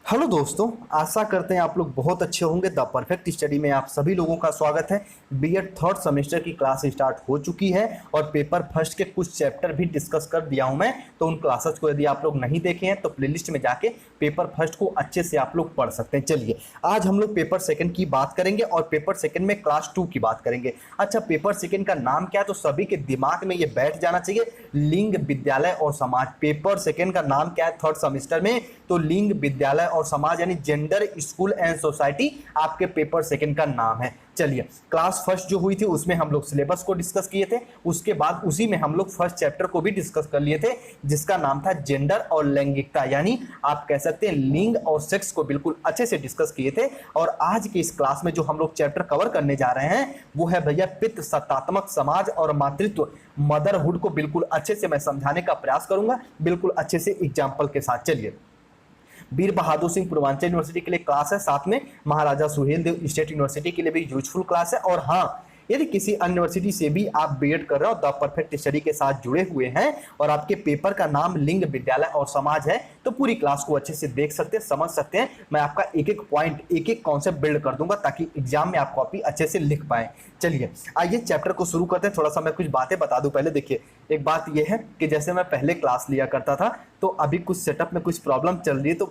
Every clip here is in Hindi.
हेलो दोस्तों, आशा करते हैं आप लोग बहुत अच्छे होंगे। द परफेक्ट स्टडी में आप सभी लोगों का स्वागत है। बीएड थर्ड सेमेस्टर की क्लास स्टार्ट हो चुकी है और पेपर फर्स्ट के कुछ चैप्टर भी डिस्कस कर दिया हूं मैं। तो उन क्लासेस को यदि आप लोग नहीं देखे हैं तो प्लेलिस्ट में जाके पेपर फर्स्ट को अच्छे से आप लोग पढ़ सकते हैं। चलिए, आज हम लोग पेपर सेकंड की बात करेंगे और पेपर सेकंड में क्लास 2 की बात करेंगे। अच्छा, पेपर सेकंड का नाम क्या है तो सभी के दिमाग में ये बैठ जाना चाहिए, लिंग, विद्यालय और समाज। पेपर सेकंड का नाम क्या है थर्ड सेमेस्टर में? तो लिंग, विद्यालय और समाज यानी जेंडर, स्कूल एंड सोसाइटी आपके पेपर सेकंड का नाम है। चलिए, क्लास फर्स्ट जो हुई थी उसमें हम लोग सिलेबस को डिस्कस किए थे, उसके बाद उसी में हम लोग फर्स्ट चैप्टर को भी डिस्कस कर लिए थे जिसका नाम था जेंडर और लैंगिकता, यानी आप कह सकते हैं लिंग और सेक्स को बिल्कुल अच्छे से डिस्कस किए थे। और आज की इस क्लास में जो हम लोग चैप्टर कवर करने जा रहे हैं वो है भैया पितृसत्तात्मक समाज और मातृत्व, मदरहुड को बिल्कुल अच्छे से मैं समझाने का प्रयास करूंगा, बिल्कुल अच्छे से एग्जाम्पल के साथ। चलिए, वीर बहादुर सिंह पूर्वांचल यूनिवर्सिटी के लिए क्लास है, साथ में महाराजा सुहेल देव स्टेट यूनिवर्सिटी के लिए भी यूजफुल क्लास है। और हाँ, यदि किसी अन्य यूनिवर्सिटी से भी आप बीएड कर रहे हो, द परफेक्ट स्टडी के साथ जुड़े हुए हैं और आपके पेपर का नाम लिंग, विद्यालय और समाज है, तो पूरी क्लास को अच्छे से देख सकते हैं, समझ सकते हैं। मैं आपका एक एक पॉइंट, एक एक कॉन्सेप्ट बिल्ड कर दूंगा ताकि एग्जाम में आप कॉपी अच्छे से लिख पाए। चलिए, आइए चैप्टर को शुरू करते हैं। थोड़ा सा मैं कुछ बातें बता दूं पहले। देखिए, एक बात यह है कि जैसे मैं पहले क्लास लिया करता था तो अभी कुछ सेटअप में कुछ प्रॉब्लम चल रही है, तो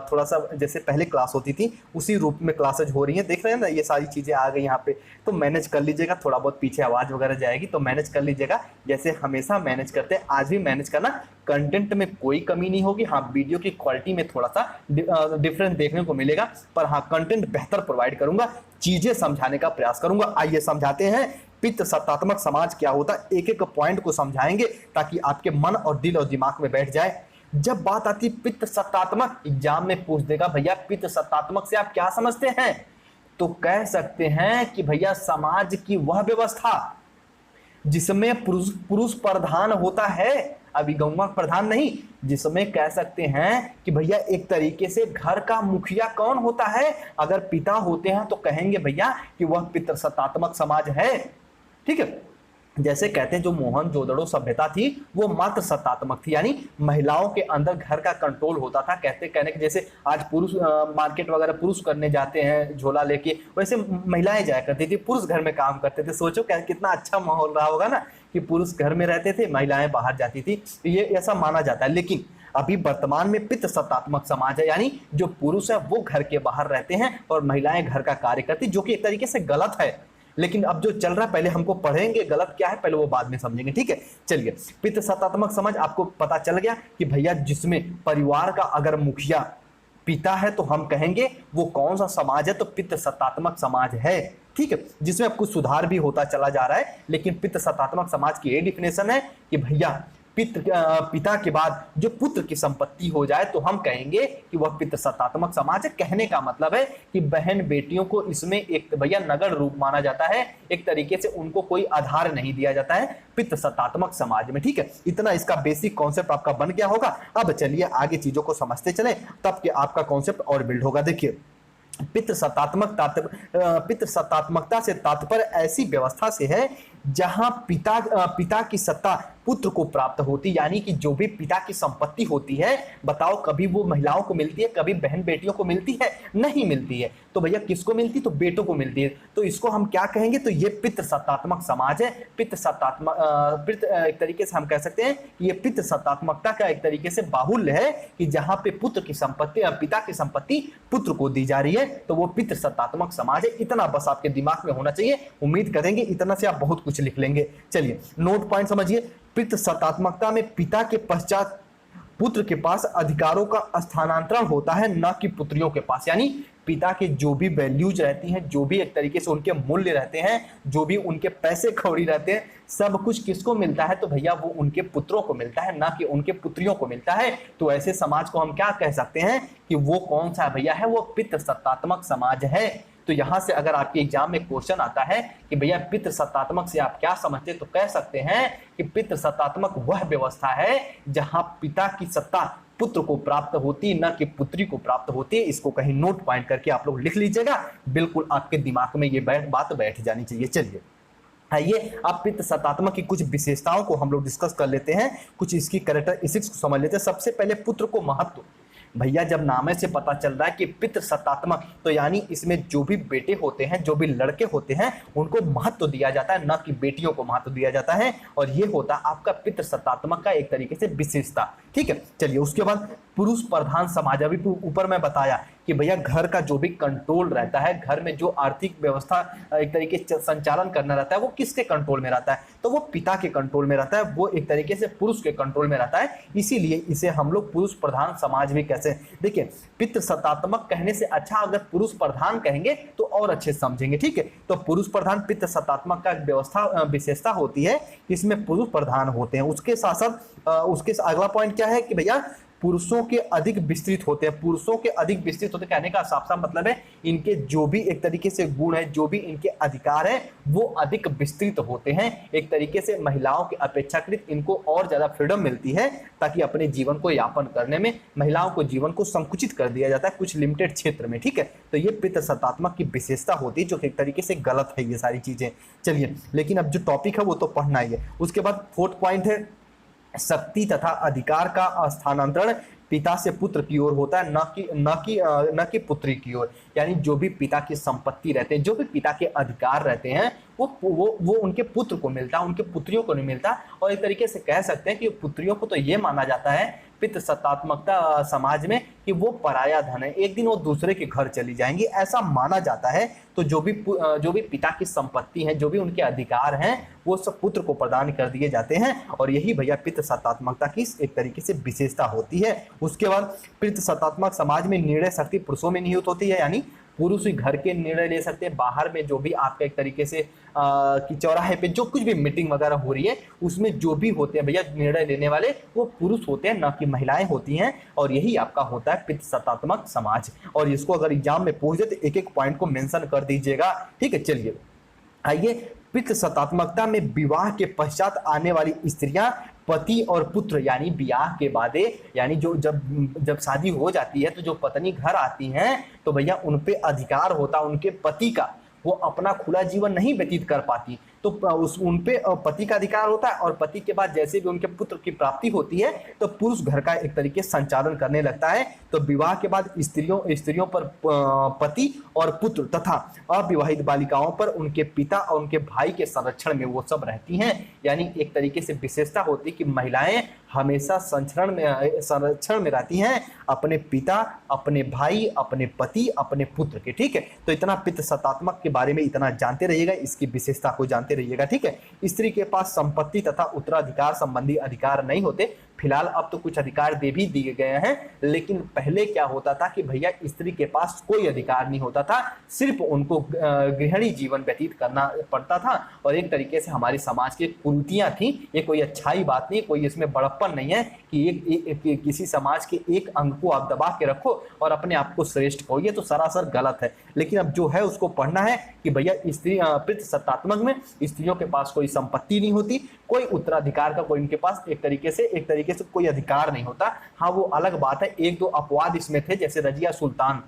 थोड़ा सा जैसे पहले क्लास होती थी उसी रूप में क्लासेज हो रही हैं। देख रहे हैं ना, ये सारी चीजें आ गई यहाँ पे, तो मैनेज कर लीजिएगा। थोड़ा बहुत पीछे आवाज वगैरह जाएगी तो मैनेज कर लीजिएगा, जैसे हमेशा मैनेज करते हैं आज भी मैनेज करना। कंटेंट में कोई कमी नहीं होगी। हाँ, वीडियो की क्वालिटी में थोड़ा सा डिफरेंस देखने को मिलेगा, पर हाँ कंटेंट बेहतर प्रोवाइड करूंगा, चीजें समझाने का प्रयास करूंगा। आइए समझाते हैं पितृसत्तात्मक समाज क्या होता है, एक एक पॉइंट को समझाएंगे ताकि आपके मन और दिल और दिमाग में बैठ जाए। जब बात आती है पितृसत्तात्मक, एग्जाम में पूछ देगा भैया पितृसत्तात्मक से आप क्या समझते हैं, तो कह सकते हैं कि भैया समाज की वह व्यवस्था जिसमें पुरुष पुरुष प्रधान होता है, अभिगमक प्रधान नहीं, जिसमें कह सकते हैं कि भैया एक तरीके से घर का मुखिया कौन होता है। अगर पिता होते हैं तो कहेंगे भैया कि वह पितृसत्तात्मक समाज है। ठीक है, जैसे कहते हैं जो मोहनजोदड़ो सभ्यता थी वो मात्र सत्तात्मक थी, यानी महिलाओं के अंदर घर का कंट्रोल होता था। कहने के जैसे आज पुरुष मार्केट वगैरह पुरुष करने जाते हैं झोला लेके, वैसे महिलाएं जाया करती थी, पुरुष घर में काम करते थे। सोचो कितना अच्छा माहौल रहा होगा ना, कि पुरुष घर में रहते थे, महिलाएं बाहर जाती थी, ये ऐसा माना जाता है। लेकिन अभी वर्तमान में पितृसत्तात्मक समाज है, यानी जो पुरुष है वो घर के बाहर रहते हैं और महिलाएं घर का कार्य करती, जो कि एक तरीके से गलत है। लेकिन अब जो चल रहा है पहले हमको पढ़ेंगे, गलत क्या है पहले वो बाद में समझेंगे। ठीक है, चलिए, पितृसत्तात्मक समाज आपको पता चल गया कि भैया जिसमें परिवार का अगर मुखिया पिता है तो हम कहेंगे वो कौन सा समाज है, तो पितृसत्तात्मक समाज है। ठीक है, जिसमें अब कुछ सुधार भी होता चला जा रहा है, लेकिन पितृसत्तात्मक समाज की ये डिफिनेशन है कि भैया पिता के बाद जो पुत्र की संपत्ति हो जाए तो हम कहेंगे कि वह पितृसत्तात्मक समाज है। कहने का मतलब है कि बहन बेटियों को इसमें एक भैया नगण्य रूप माना जाता है, एक तरीके से उनको कोई आधार नहीं दिया जाता है पितृसत्तात्मक समाज में। ठीक है, इतना इसका बेसिक कॉन्सेप्ट आपका बन गया होगा। अब चलिए आगे चीजों को समझते चले, तब कि आपका कॉन्सेप्ट और बिल्ड होगा। देखिए, पितृसत्तात्मकता से तात्पर्य ऐसी व्यवस्था से है जहां पिता की सत्ता पुत्र को प्राप्त होती, यानी कि जो भी पिता की संपत्ति होती है, बताओ कभी वो महिलाओं को मिलती है, कभी बहन बेटियों को मिलती है? नहीं मिलती है। तो भैया किसको मिलती? तो बेटों को मिलती है। तो इसको हम क्या कहेंगे? तो ये पितृसत्तात्मक समाज है। एक तरीके से हम कह सकते हैं कि ये पितृसत्तात्मकता का एक तरीके से बाहुल्य है कि जहां पे पुत्र की संपत्ति, पिता की संपत्ति पुत्र को दी जा रही है, तो वो पितृसत्तात्मक समाज है। इतना बस आपके दिमाग में होना चाहिए। उम्मीद करेंगे इतना से आप बहुत कुछ लिख लेंगे। चलिए, नोट पॉइंट समझिए। पितृसत्तात्मकता में पिता के पश्चात पुत्र के पास अधिकारों का स्थानांतरण होता है, न कि पुत्रियों के पास। यानी पिता के जो भी वैल्यूज रहती हैं, जो भी एक तरीके से उनके मूल्य रहते हैं, जो भी उनके पैसे कौड़ी रहते हैं, सब कुछ किसको मिलता है? तो भैया वो उनके पुत्रों को मिलता है, ना कि उनके पुत्रियों को मिलता है। तो ऐसे समाज को हम क्या कह सकते हैं कि वो कौन सा भैया है? वो पितृसत्तात्मक समाज है। तो यहां से अगर आपके एग्जाम में क्वेश्चन आता है कि भैया पितृसत्तात्मक से आप क्या समझते हैं, तो कह सकते हैं कि पितृसत्तात्मक वह व्यवस्था है जहां पिता की सत्ता पुत्र को प्राप्त होती, न कि पुत्री को प्राप्त होती है। इसको कहीं नोट पॉइंट करके आप लोग लिख लीजिएगा, बिल्कुल आपके दिमाग में ये बात बैठ जानी चाहिए। चलिए, आइए आप पितृसत्तात्मक की कुछ विशेषताओं को हम लोग डिस्कस कर लेते हैं, कुछ इसकी कैरेक्टरिस्टिक्स को समझ लेते हैं। सबसे पहले पुत्र को महत्व। भैया जब नामे से पता चल रहा है कि पितृ सत्तात्मक, तो यानी इसमें जो भी बेटे होते हैं, जो भी लड़के होते हैं, उनको महत्व दिया जाता है, न कि बेटियों को महत्व दिया जाता है। और ये होता है आपका पितृ सत्तात्मक का एक तरीके से विशेषता। ठीक है, चलिए उसके बाद पुरुष प्रधान समाज। अभी ऊपर मैं बताया कि भैया घर का जो भी कंट्रोल रहता है, घर में जो आर्थिक व्यवस्था एक तरीके से संचालन करना रहता है, वो किसके कंट्रोल में रहता है? तो वो पिता के कंट्रोल में रहता है, वो एक तरीके से पुरुष के कंट्रोल में रहता है। इसीलिए इसे हम लोग पुरुष प्रधान समाज भी कहते हैं। देखिए, पितृ सत्तात्मक कहने से अच्छा अगर पुरुष प्रधान कहेंगे तो और अच्छे समझेंगे। ठीक है, तो पुरुष प्रधान पितृ सत्तात्मक का व्यवस्था विशेषता होती है, इसमें पुरुष प्रधान होते हैं। उसके साथ साथ उसके अगला पॉइंट क्या है कि भैया पुरुषों के अधिक विस्तृत होते हैं। पुरुषों के अधिक विस्तृत होते कहने का साफ साफ मतलब है इनके जो भी एक तरीके से गुण है, जो भी इनके अधिकार है, वो अधिक विस्तृत होते हैं। एक तरीके से महिलाओं के अपेक्षाकृत इनको और ज्यादा फ्रीडम मिलती है, ताकि अपने जीवन को यापन करने में महिलाओं को जीवन को संकुचित कर दिया जाता है कुछ लिमिटेड क्षेत्र में। ठीक है, तो ये पितृ सत्तात्मक की विशेषता होती है, जो एक तरीके से गलत है ये सारी चीजें। चलिए, लेकिन अब जो टॉपिक है वो तो पढ़ना ही है। उसके बाद फोर्थ पॉइंट है शक्ति तथा अधिकार का स्थानांतरण पिता से पुत्र की ओर होता है, न कि पुत्री की ओर। यानी जो भी पिता की संपत्ति रहते हैं, जो भी पिता के अधिकार रहते हैं, वो उनके पुत्र को मिलता है, उनके पुत्रियों को नहीं मिलता। और एक तरीके से कह सकते हैं कि पुत्रियों को तो ये माना जाता है पितृ सत्तात्मकता समाज में कि वो पराया धन है, एक दिन वो दूसरे के घर चली जाएंगी, ऐसा माना जाता है। तो जो भी पिता की संपत्ति है, जो भी उनके अधिकार हैं, वो सब पुत्र को प्रदान कर दिए जाते हैं। और यही भैया पितृ सत्तात्मकता की एक तरीके से विशेषता होती है। उसके बाद पितृ सत्तात्मक समाज में निर्णय शक्ति पुरुषों में निहित होती है, यानी पुरुष ही घर के निर्णय ले सकते हैं। बाहर में जो भी आपका एक तरीके से कि चौराहे पे जो कुछ भी मीटिंग वगैरह हो रही है, उसमें जो भी होते हैं भैया निर्णय लेने वाले, वो पुरुष होते हैं, न कि महिलाएं होती हैं। और यही आपका होता है पितृ सत्तात्मक समाज। और इसको अगर एग्जाम में पूछ दे तो एक एक पॉइंट को मेंशन कर दीजिएगा। ठीक है, चलिए आइए, पितृ सत्तात्मकता में विवाह के पश्चात आने वाली स्त्रियां पति और पुत्र, यानी ब्याह के बाद, यानी जो जब शादी हो जाती है तो जो पत्नी घर आती हैं, तो भैया उन पे अधिकार होता उनके पति का। वो अपना खुला जीवन नहीं व्यतीत कर पाती, तो उन पे पति का अधिकार होता है। और पति के बाद जैसे भी उनके पुत्र की प्राप्ति होती है, तो पुरुष घर का एक तरीके से संचालन करने लगता है। तो विवाह के बाद स्त्रियों पर पति और पुत्र तथा अविवाहित बालिकाओं पर उनके पिता और उनके भाई के संरक्षण में वो सब रहती हैं। यानी एक तरीके से विशेषता होती है कि महिलाएं हमेशा संरक्षण में रहती हैं अपने पिता, अपने भाई, अपने पति, अपने पुत्र के। ठीक है, तो इतना पितृ सत्तात्मक के बारे में इतना जानते रहिएगा, इसकी विशेषता को जानते रहिएगा। ठीक है, स्त्री के पास संपत्ति तथा उत्तराधिकार संबंधी अधिकार नहीं होते। फिलहाल अब तो कुछ अधिकार दे भी दिए गए हैं, लेकिन पहले क्या होता था कि भैया स्त्री के पास कोई अधिकार नहीं होता था, सिर्फ उनको गृहिणी जीवन व्यतीत करना पड़ता था। और एक तरीके से हमारे समाज की कुरीतियां थी, ये कोई अच्छाई बात नहीं, कोई इसमें बड़प्पन नहीं है कि किसी समाज के एक अंग को आप दबा के रखो और अपने आप को श्रेष्ठ कहो, ये तो सरासर गलत है। लेकिन अब जो है उसको पढ़ना है कि भैया स्त्री पितृ सत्तात्मक में स्त्रियों के पास कोई संपत्ति नहीं होती, कोई उत्तराधिकार का कोई इनके पास एक तरीके से कोई अधिकार नहीं होता। हाँ, वो अलग बात है, एक दो अपवाद इसमें थे, जैसे रजिया सुल्तान,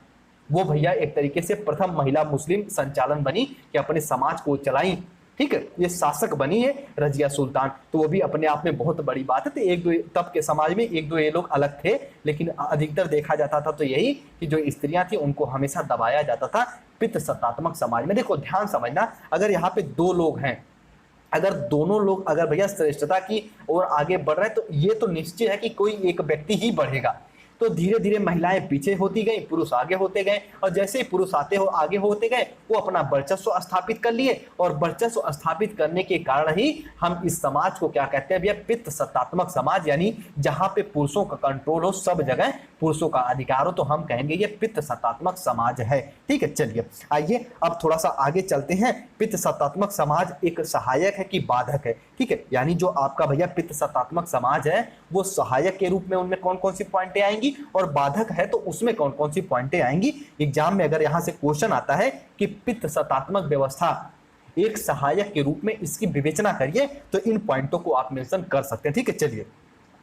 वो भैया एक तरीके से प्रथम महिला मुस्लिम संचालन बनी कि अपने समाज को चलाई। ठीक है, ये शासक बनी है रजिया सुल्तान, तो वो भी अपने आप में बहुत बड़ी बात है। तो एक दो तब के समाज में एक दो ये लोग अलग थे, लेकिन अधिकतर देखा जाता था तो यही कि जो स्त्रियां थी उनको हमेशा दबाया जाता था पितृ सत्तात्मक समाज में। देखो ध्यान समझना, अगर यहाँ पे दो लोग हैं, अगर दोनों लोग अगर भैया श्रेष्ठता की ओर आगे बढ़ रहे हैं, तो ये तो निश्चित है कि कोई एक व्यक्ति ही बढ़ेगा। तो धीरे धीरे महिलाएं पीछे होती गई, पुरुष आगे होते गए, और जैसे ही पुरुष आगे होते गए, वो अपना वर्चस्व स्थापित कर लिए। और वर्चस्व स्थापित करने के कारण ही हम इस समाज को क्या कहते हैं भैया, पितृ सत्तात्मक समाज। यानी जहां पे पुरुषों का कंट्रोल हो, सब जगह पुरुषों का अधिकार हो, तो हम कहेंगे ये पितृ सत्तात्मक समाज है। ठीक है, चलिए आइए अब थोड़ा सा आगे चलते हैं। पितृ सत्तात्मक समाज एक सहायक है कि बाधक है? ठीक है, यानी जो आपका भैया पितृ सत्तात्मक समाज है, वो सहायक के रूप में उनमें कौन कौन सी पॉइंटें आएंगी, और बाधक है तो उसमें कौन कौन सी पॉइंटें आएंगी। एग्जाम में अगर यहां से क्वेश्चन आता है कि पितृ सत्तात्मक व्यवस्था एक सहायक के रूप में इसकी विवेचना करिए, तो इन पॉइंटों को आप मेंशन कर सकते हैं। ठीक है, चलिए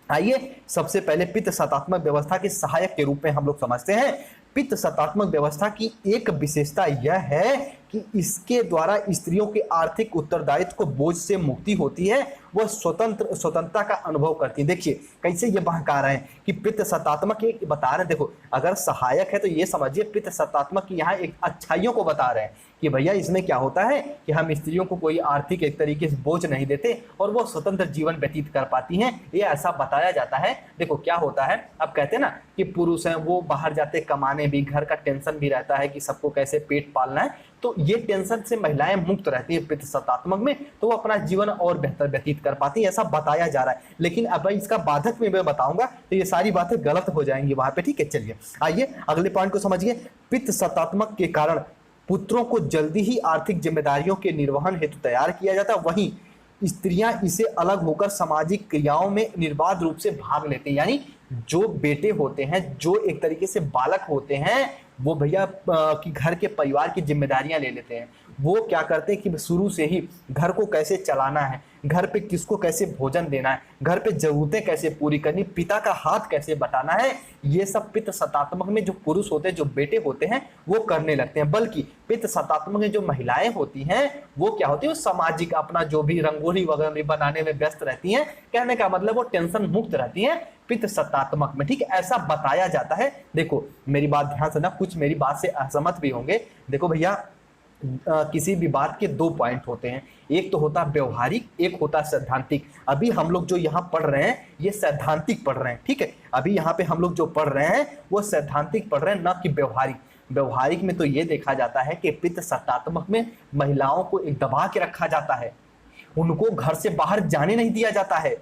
आइए सबसे पहले पितृ सत्तात्मक व्यवस्था के सहायक के रूप में हम लोग समझते हैं। पितृ सत्तात्मक व्यवस्था की एक विशेषता यह है कि इसके द्वारा स्त्रियों के आर्थिक उत्तरदायित्व को बोझ से मुक्ति होती है, वह स्वतंत्रता का अनुभव करती है। देखिए कैसे ये बहका रहे हैं कि पित्त सत्तात्मक एक बता रहे हैं। देखो अगर सहायक है तो ये समझिए पित्त सत्तात्मक की यहाँ एक अच्छाइयों को बता रहे हैं कि भैया इसमें क्या होता है कि हम स्त्रियों को कोई आर्थिक एक तरीके से बोझ नहीं देते और वो स्वतंत्र जीवन व्यतीत कर पाती हैं, ये ऐसा बताया जाता है। देखो क्या होता है, अब कहते हैं ना कि पुरुष हैं वो बाहर जाते कमाने भी, घर का टेंशन भी रहता है कि सबको कैसे पेट पालना है, तो ये टेंशन से महिलाएं मुक्त रहती है पित्त सत्तात्मक में, तो वो अपना जीवन और बेहतर व्यतीत कर पाती है, ऐसा बताया जा रहा है। लेकिन अब इसका बाधक में मैं बताऊंगा तो ये सारी बातें गलत हो जाएंगी वहां पे, ठीक है। चलिए आइए अगले पॉइंट को समझिए। पित्त सत्तात्मक के कारण पुत्रों को जल्दी ही आर्थिक जिम्मेदारियों के निर्वहन हेतु तैयार किया जाता है, वहीं स्त्रियां इसे अलग होकर सामाजिक क्रियाओं में निर्बाध रूप से भाग लेते हैं। यानी जो बेटे होते हैं, जो एक तरीके से बालक होते हैं, वो भैया कि घर के परिवार की जिम्मेदारियां ले लेते हैं। वो क्या करते हैं कि शुरू से ही घर को कैसे चलाना है, घर पे किसको कैसे भोजन देना है, घर पे जरूरतें कैसे पूरी करनी, पिता का हाथ कैसे बटाना है, ये सब पित्त सत्तात्मक में जो पुरुष होते हैं, जो बेटे होते हैं, वो करने लगते हैं। बल्कि पित्त सत्तात्मक में जो महिलाएं होती हैं वो क्या होती है, वो सामाजिक अपना जो भी रंगोली वगैरह बनाने में व्यस्त रहती हैं। कहने का मतलब वो टेंशन मुक्त रहती हैं पित्त सत्तात्मक में, ठीक है, ऐसा बताया जाता है। देखो मेरी बात ध्यान से ना, कुछ मेरी बात से असहमत भी होंगे। देखो भैया किसी भी बात के दो पॉइंट होते हैं, एक तो होता है व्यवहारिक, एक होता है सैद्धांतिक। अभी हम लोग जो यहाँ पढ़ रहे हैं ये सैद्धांतिक पढ़ रहे हैं, ठीक है। अभी यहाँ पे हम लोग जो पढ़ रहे हैं वो सैद्धांतिक पढ़ रहे हैं, ना कि व्यवहारिक। व्यवहारिक में तो ये देखा जाता है कि पित्त सत्तात्मक में महिलाओं को एक दबा के रखा जाता है, उनको घर से बाहर जाने नहीं दिया जाता है।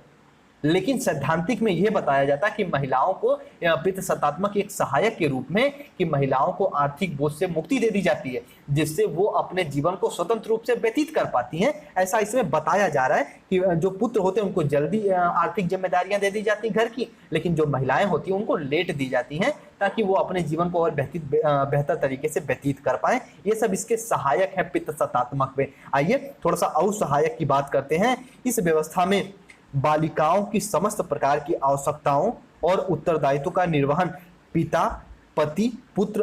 लेकिन सैद्धांतिक में यह बताया जाता है कि महिलाओं को पित्त सत्तात्मक एक सहायक के रूप में कि महिलाओं को आर्थिक बोझ से मुक्ति दे दी जाती है, जिससे वो अपने जीवन को स्वतंत्र रूप से व्यतीत कर पाती हैं। ऐसा इसमें बताया जा रहा है कि जो पुत्र होते हैं उनको जल्दी आर्थिक जिम्मेदारियां दे दी जाती घर की, लेकिन जो महिलाएं होती हैं उनको लेट दी जाती हैं ताकि वो अपने जीवन को और बेहतर तरीके से व्यतीत कर पाए। ये सब इसके सहायक है पित्त सत्तात्मक में। आइए थोड़ा सा और सहायक की बात करते हैं। इस व्यवस्था में बालिकाओं की समस्त प्रकार की आवश्यकताओं और उत्तरदायित्व का निर्वहन पिता, पति, पुत्र,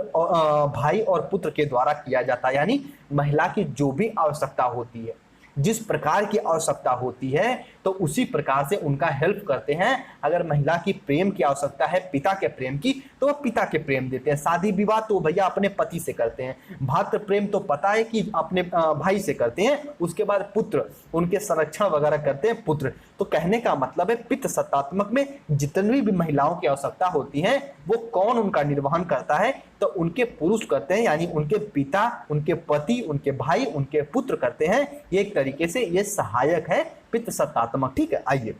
भाई और पुत्र के द्वारा किया जाता है। यानी महिला की जो भी आवश्यकता होती है, जिस प्रकार की आवश्यकता होती है, तो उसी प्रकार से उनका हेल्प करते हैं। अगर महिला की प्रेम की आवश्यकता है, पिता के प्रेम की, तो वो पिता के प्रेम देते हैं। शादी विवाह तो भैया अपने पति से करते हैं। भातृ प्रेम तो पता है कि अपने भाई से करते हैं। उसके बाद पुत्र, उनके संरक्षण वगैरह करते हैं पुत्र। तो कहने का मतलब है पित्त सत्तात्मक में जितनी भी महिलाओं की आवश्यकता होती है वो कौन उनका निर्वहन करता है, तो उनके पुरुष करते हैं। यानी उनके पिता, उनके पति, उनके भाई, उनके पुत्र करते हैं। ये एक तरीके से ये सहायक है पित्त सत्तात्मक, ठीक है। आइए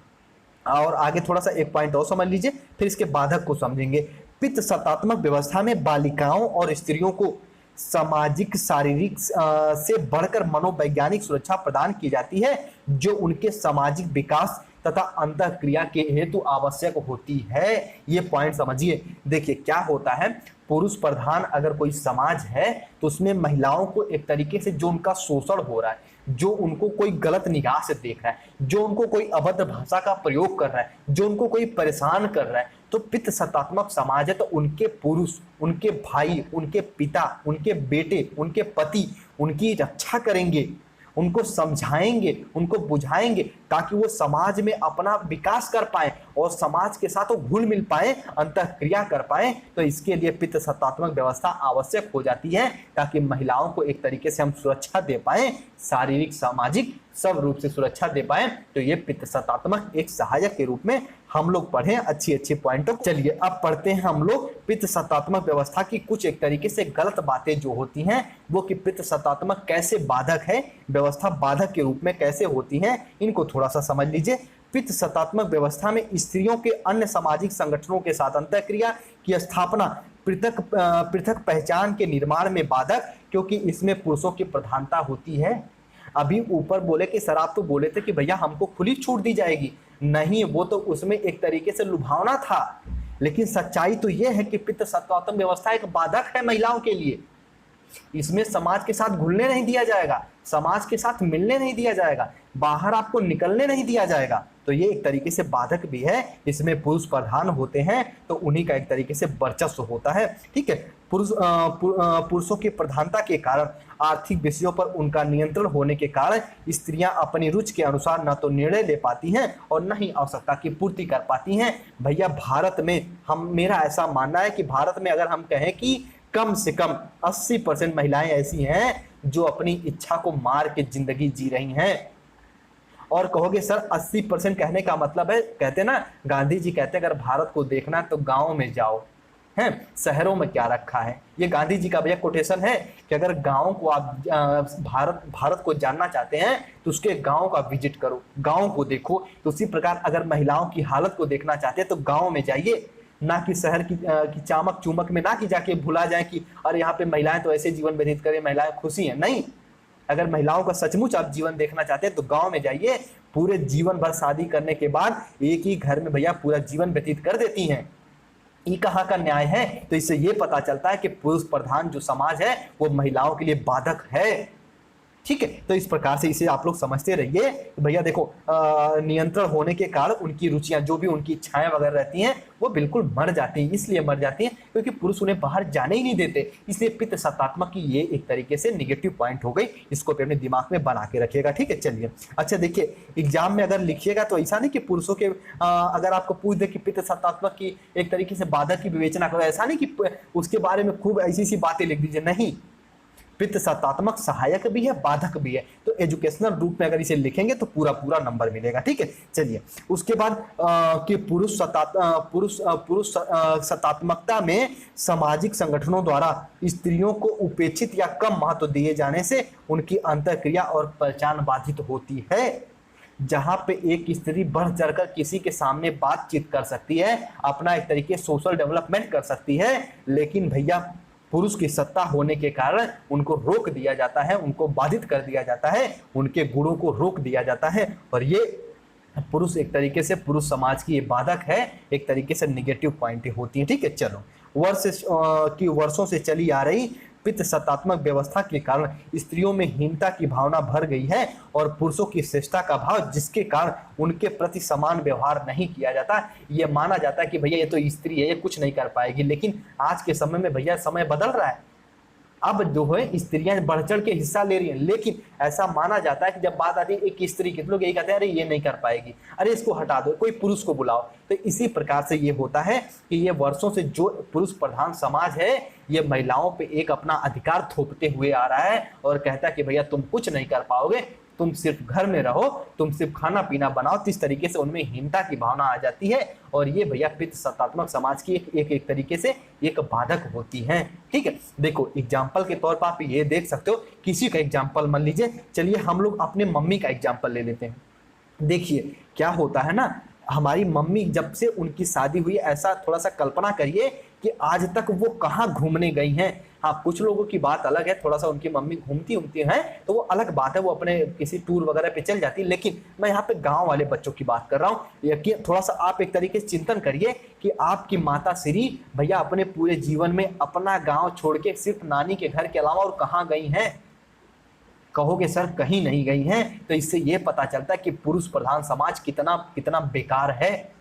और आगे थोड़ा सा एक पॉइंट और समझ लीजिए, फिर इसके बाधक को समझेंगे। पित्त सत्तात्मक व्यवस्था में बालिकाओं और स्त्रियों को सामाजिक, शारीरिक से बढ़कर मनोवैज्ञानिक सुरक्षा प्रदान की जाती है, जो उनके सामाजिक विकास तथा अंतःक्रिया के हेतु आवश्यक होती है। ये पॉइंट समझिए। देखिए क्या होता है, पुरुष प्रधान अगर कोई समाज है तो उसमें महिलाओं को एक तरीके से जो उनका शोषण हो रहा है, जो उनको कोई गलत निगाह से देख रहा है, जो उनको कोई अभद्र भाषा का प्रयोग कर रहा है, जो उनको कोई परेशान कर रहा है, तो पित्त सत्तात्मक समाज है तो उनके पुरुष, उनके भाई, उनके पिता, उनके बेटे, उनके पति उनकी रक्षा करेंगे, उनको समझाएंगे, उनको बुझाएंगे, ताकि वो समाज में अपना विकास कर पाए और समाज के साथ वो घुल मिल पाए, अंतःक्रिया कर पाए। तो इसके लिए पित्त सत्तात्मक व्यवस्था आवश्यक हो जाती है, ताकि महिलाओं को एक तरीके से हम सुरक्षा दे पाए, शारीरिक, सामाजिक सब रूप से सुरक्षा दे पाए। तो ये पित्त सत्तात्मक एक सहायक के रूप में हम लोग पढ़े अच्छी अच्छी पॉइंटों। चलिए अब पढ़ते हैं हम लोग पित्त सत्तात्मक व्यवस्था की कुछ एक तरीके से गलत बातें जो होती हैं, वो कि पित्त सत्तात्मक कैसे बाधक है, व्यवस्था बाधक के रूप में कैसे होती है, इनको थोड़ा सा समझ लीजिए। पित्त सत्तात्मक व्यवस्था में स्त्रियों के अन्य सामाजिक संगठनों के साथ अंतःक्रिया की स्थापना पृथक पहचान के निर्माण में बाधक, क्योंकि इसमें पुरुषों की प्रधानता होती है। अभी ऊपर बोले कि सर आप तो बोले थे कि भैया हमको खुली छूट दी जाएगी, नहीं, वो तो उसमें एक तरीके से लुभावना था। लेकिन सच्चाई तो यह है कि पित्त सत्तात्मक व्यवस्था एक बाधक है महिलाओं के लिए। इसमें समाज के साथ घुलने नहीं दिया जाएगा, समाज के साथ मिलने नहीं दिया जाएगा, बाहर आपको निकलने नहीं दिया जाएगा। तो ये एक तरीके से बाधक भी है। इसमें पुरुष प्रधान होते हैं तो उन्हीं का एक तरीके से वर्चस्व होता है। ठीक है, पुरुषों की प्रधानता के कारण, आर्थिक विषयों पर उनका नियंत्रण होने के कारण स्त्रियां अपनी रुचि के अनुसार न तो निर्णय ले पाती हैं और न ही आवश्यकता की पूर्ति कर पाती हैं। भैया भारत में मेरा ऐसा मानना है कि भारत में अगर हम कहें कि कम से कम 80% महिलाएं ऐसी हैं जो अपनी इच्छा को मार के जिंदगी जी रही हैं। और कहोगे सर 80% कहने का मतलब है, कहते ना गांधी जी कहते हैं अगर भारत को देखना है तो गांव में जाओ, हैं शहरों में क्या रखा है। ये गांधी जी का भैया कोटेशन है कि अगर गांव को आप भारत को जानना चाहते हैं तो उसके गांव का विजिट करो, गांव को देखो। तो उसी प्रकार अगर महिलाओं की हालत को देखना चाहते हैं तो गांव में जाइए, ना कि शहर की चामक चूमक में, ना कि जाके भुला जाए कि अरे यहाँ पे महिलाएं तो ऐसे जीवन व्यतीत करें, महिलाएं खुशी हैं। नहीं, अगर महिलाओं का सचमुच आप जीवन देखना चाहते हैं तो गांव में जाइए। पूरे जीवन भर शादी करने के बाद एक ही घर में भैया पूरा जीवन व्यतीत कर देती हैं। ये कहाँ का न्याय है? तो इससे ये पता चलता है कि पुरुष प्रधान जो समाज है वो महिलाओं के लिए बाधक है। ठीक है, तो इस प्रकार से इसे आप लोग समझते रहिए। भैया देखो नियंत्रण होने के कारण उनकी रुचियां, जो भी उनकी इच्छाएं वगैरह रहती हैं वो बिल्कुल मर जाती हैं। इसलिए मर जाती हैं क्योंकि पुरुष उन्हें बाहर जाने ही नहीं देते। इसलिए पित्त सत्तात्मक की ये एक तरीके से निगेटिव पॉइंट हो गई। इसको अपने दिमाग में बना के रखिएगा। ठीक है, चलिए अच्छा देखिए, एग्जाम में अगर लिखिएगा तो ऐसा नहीं कि पुरुषों के अगर आपको पूछ दे कि पित्त सत्तात्मक की एक तरीके से बाधक की विवेचना करो, ऐसा नहीं कि उसके बारे में खूब ऐसी सी बातें लिख दीजिए। नहीं, पित्त सत्तात्मक सहायक भी है, बाधक भी है। तो एजुकेशनल रूप में अगर इसे लिखेंगे तो पूरा पूरा नंबर मिलेगा। ठीक है, चलिए उसके बाद कि पुरुष सत्तात्मकता में सामाजिक संगठनों द्वारा स्त्रियों को उपेक्षित या कम महत्व दिए जाने से उनकी अंतःक्रिया और पहचान बाधित होती है। जहां पे एक स्त्री बढ़ चढ़कर किसी के सामने बातचीत कर सकती है, अपना एक तरीके सोशल डेवलपमेंट कर सकती है, लेकिन भैया पुरुष की सत्ता होने के कारण उनको रोक दिया जाता है, उनको बाधित कर दिया जाता है, उनके गुणों को रोक दिया जाता है। और ये पुरुष एक तरीके से पुरुष समाज की ये बाधक है, एक तरीके से निगेटिव पॉइंट होती है। ठीक है, चलो वर्षों से चली आ रही पित्त सत्तात्मक व्यवस्था के कारण स्त्रियों में हीनता की भावना भर गई है और पुरुषों की श्रेष्ठता का भाव, जिसके कारण उनके प्रति समान व्यवहार नहीं किया जाता। ये माना जाता है कि भैया ये तो स्त्री है, ये कुछ नहीं कर पाएगी। लेकिन आज के समय में भैया समय बदल रहा है, अब जो है स्त्रियां बढ़ चढ़ के हिस्सा ले रही हैं। लेकिन ऐसा माना जाता है कि जब बात आती है एक स्त्री की तो लोग यही कहते हैं अरे ये नहीं कर पाएगी, अरे इसको हटा दो, कोई पुरुष को बुलाओ। तो इसी प्रकार से ये होता है कि ये वर्षों से जो पुरुष प्रधान समाज है ये महिलाओं पे एक अपना अधिकार थोपते हुए आ रहा है और कहता है कि भैया तुम कुछ नहीं कर पाओगे, तुम सिर्फ घर में रहो, तुम सिर्फ खाना पीना बनाओ। तो इस तरीके से उनमें हीनता की भावना आ जाती है और ये भैया पित्त सत्तात्मक समाज की एक तरीके से एक बाधक होती है। ठीक है, देखो एग्जाम्पल के तौर पर आप ये देख सकते हो, किसी का एग्जाम्पल मान लीजिए, चलिए हम लोग अपने मम्मी का एग्जाम्पल ले लेते हैं। देखिए क्या होता है ना, हमारी मम्मी जब से उनकी शादी हुई, ऐसा थोड़ा सा कल्पना करिए कि आज तक वो कहाँ घूमने गई हैं। हाँ, कुछ लोगों की बात अलग है, थोड़ा सा उनकी मम्मी घूमती हैं तो वो अलग बात है, वो अपने किसी टूर वगैरह पे चल जाती। लेकिन मैं यहाँ पे गांव वाले बच्चों की बात कर रहा हूँ। यकीन थोड़ा सा आप एक तरीके से चिंतन करिए कि आपकी माता श्री भैया अपने पूरे जीवन में अपना गाँव छोड़ के सिर्फ नानी के घर के अलावा और कहाँ गई हैं? कहोगे सर कहीं नहीं गई हैं। तो इससे ये पता चलता है कि पुरुष प्रधान समाज कितना कितना बेकार है।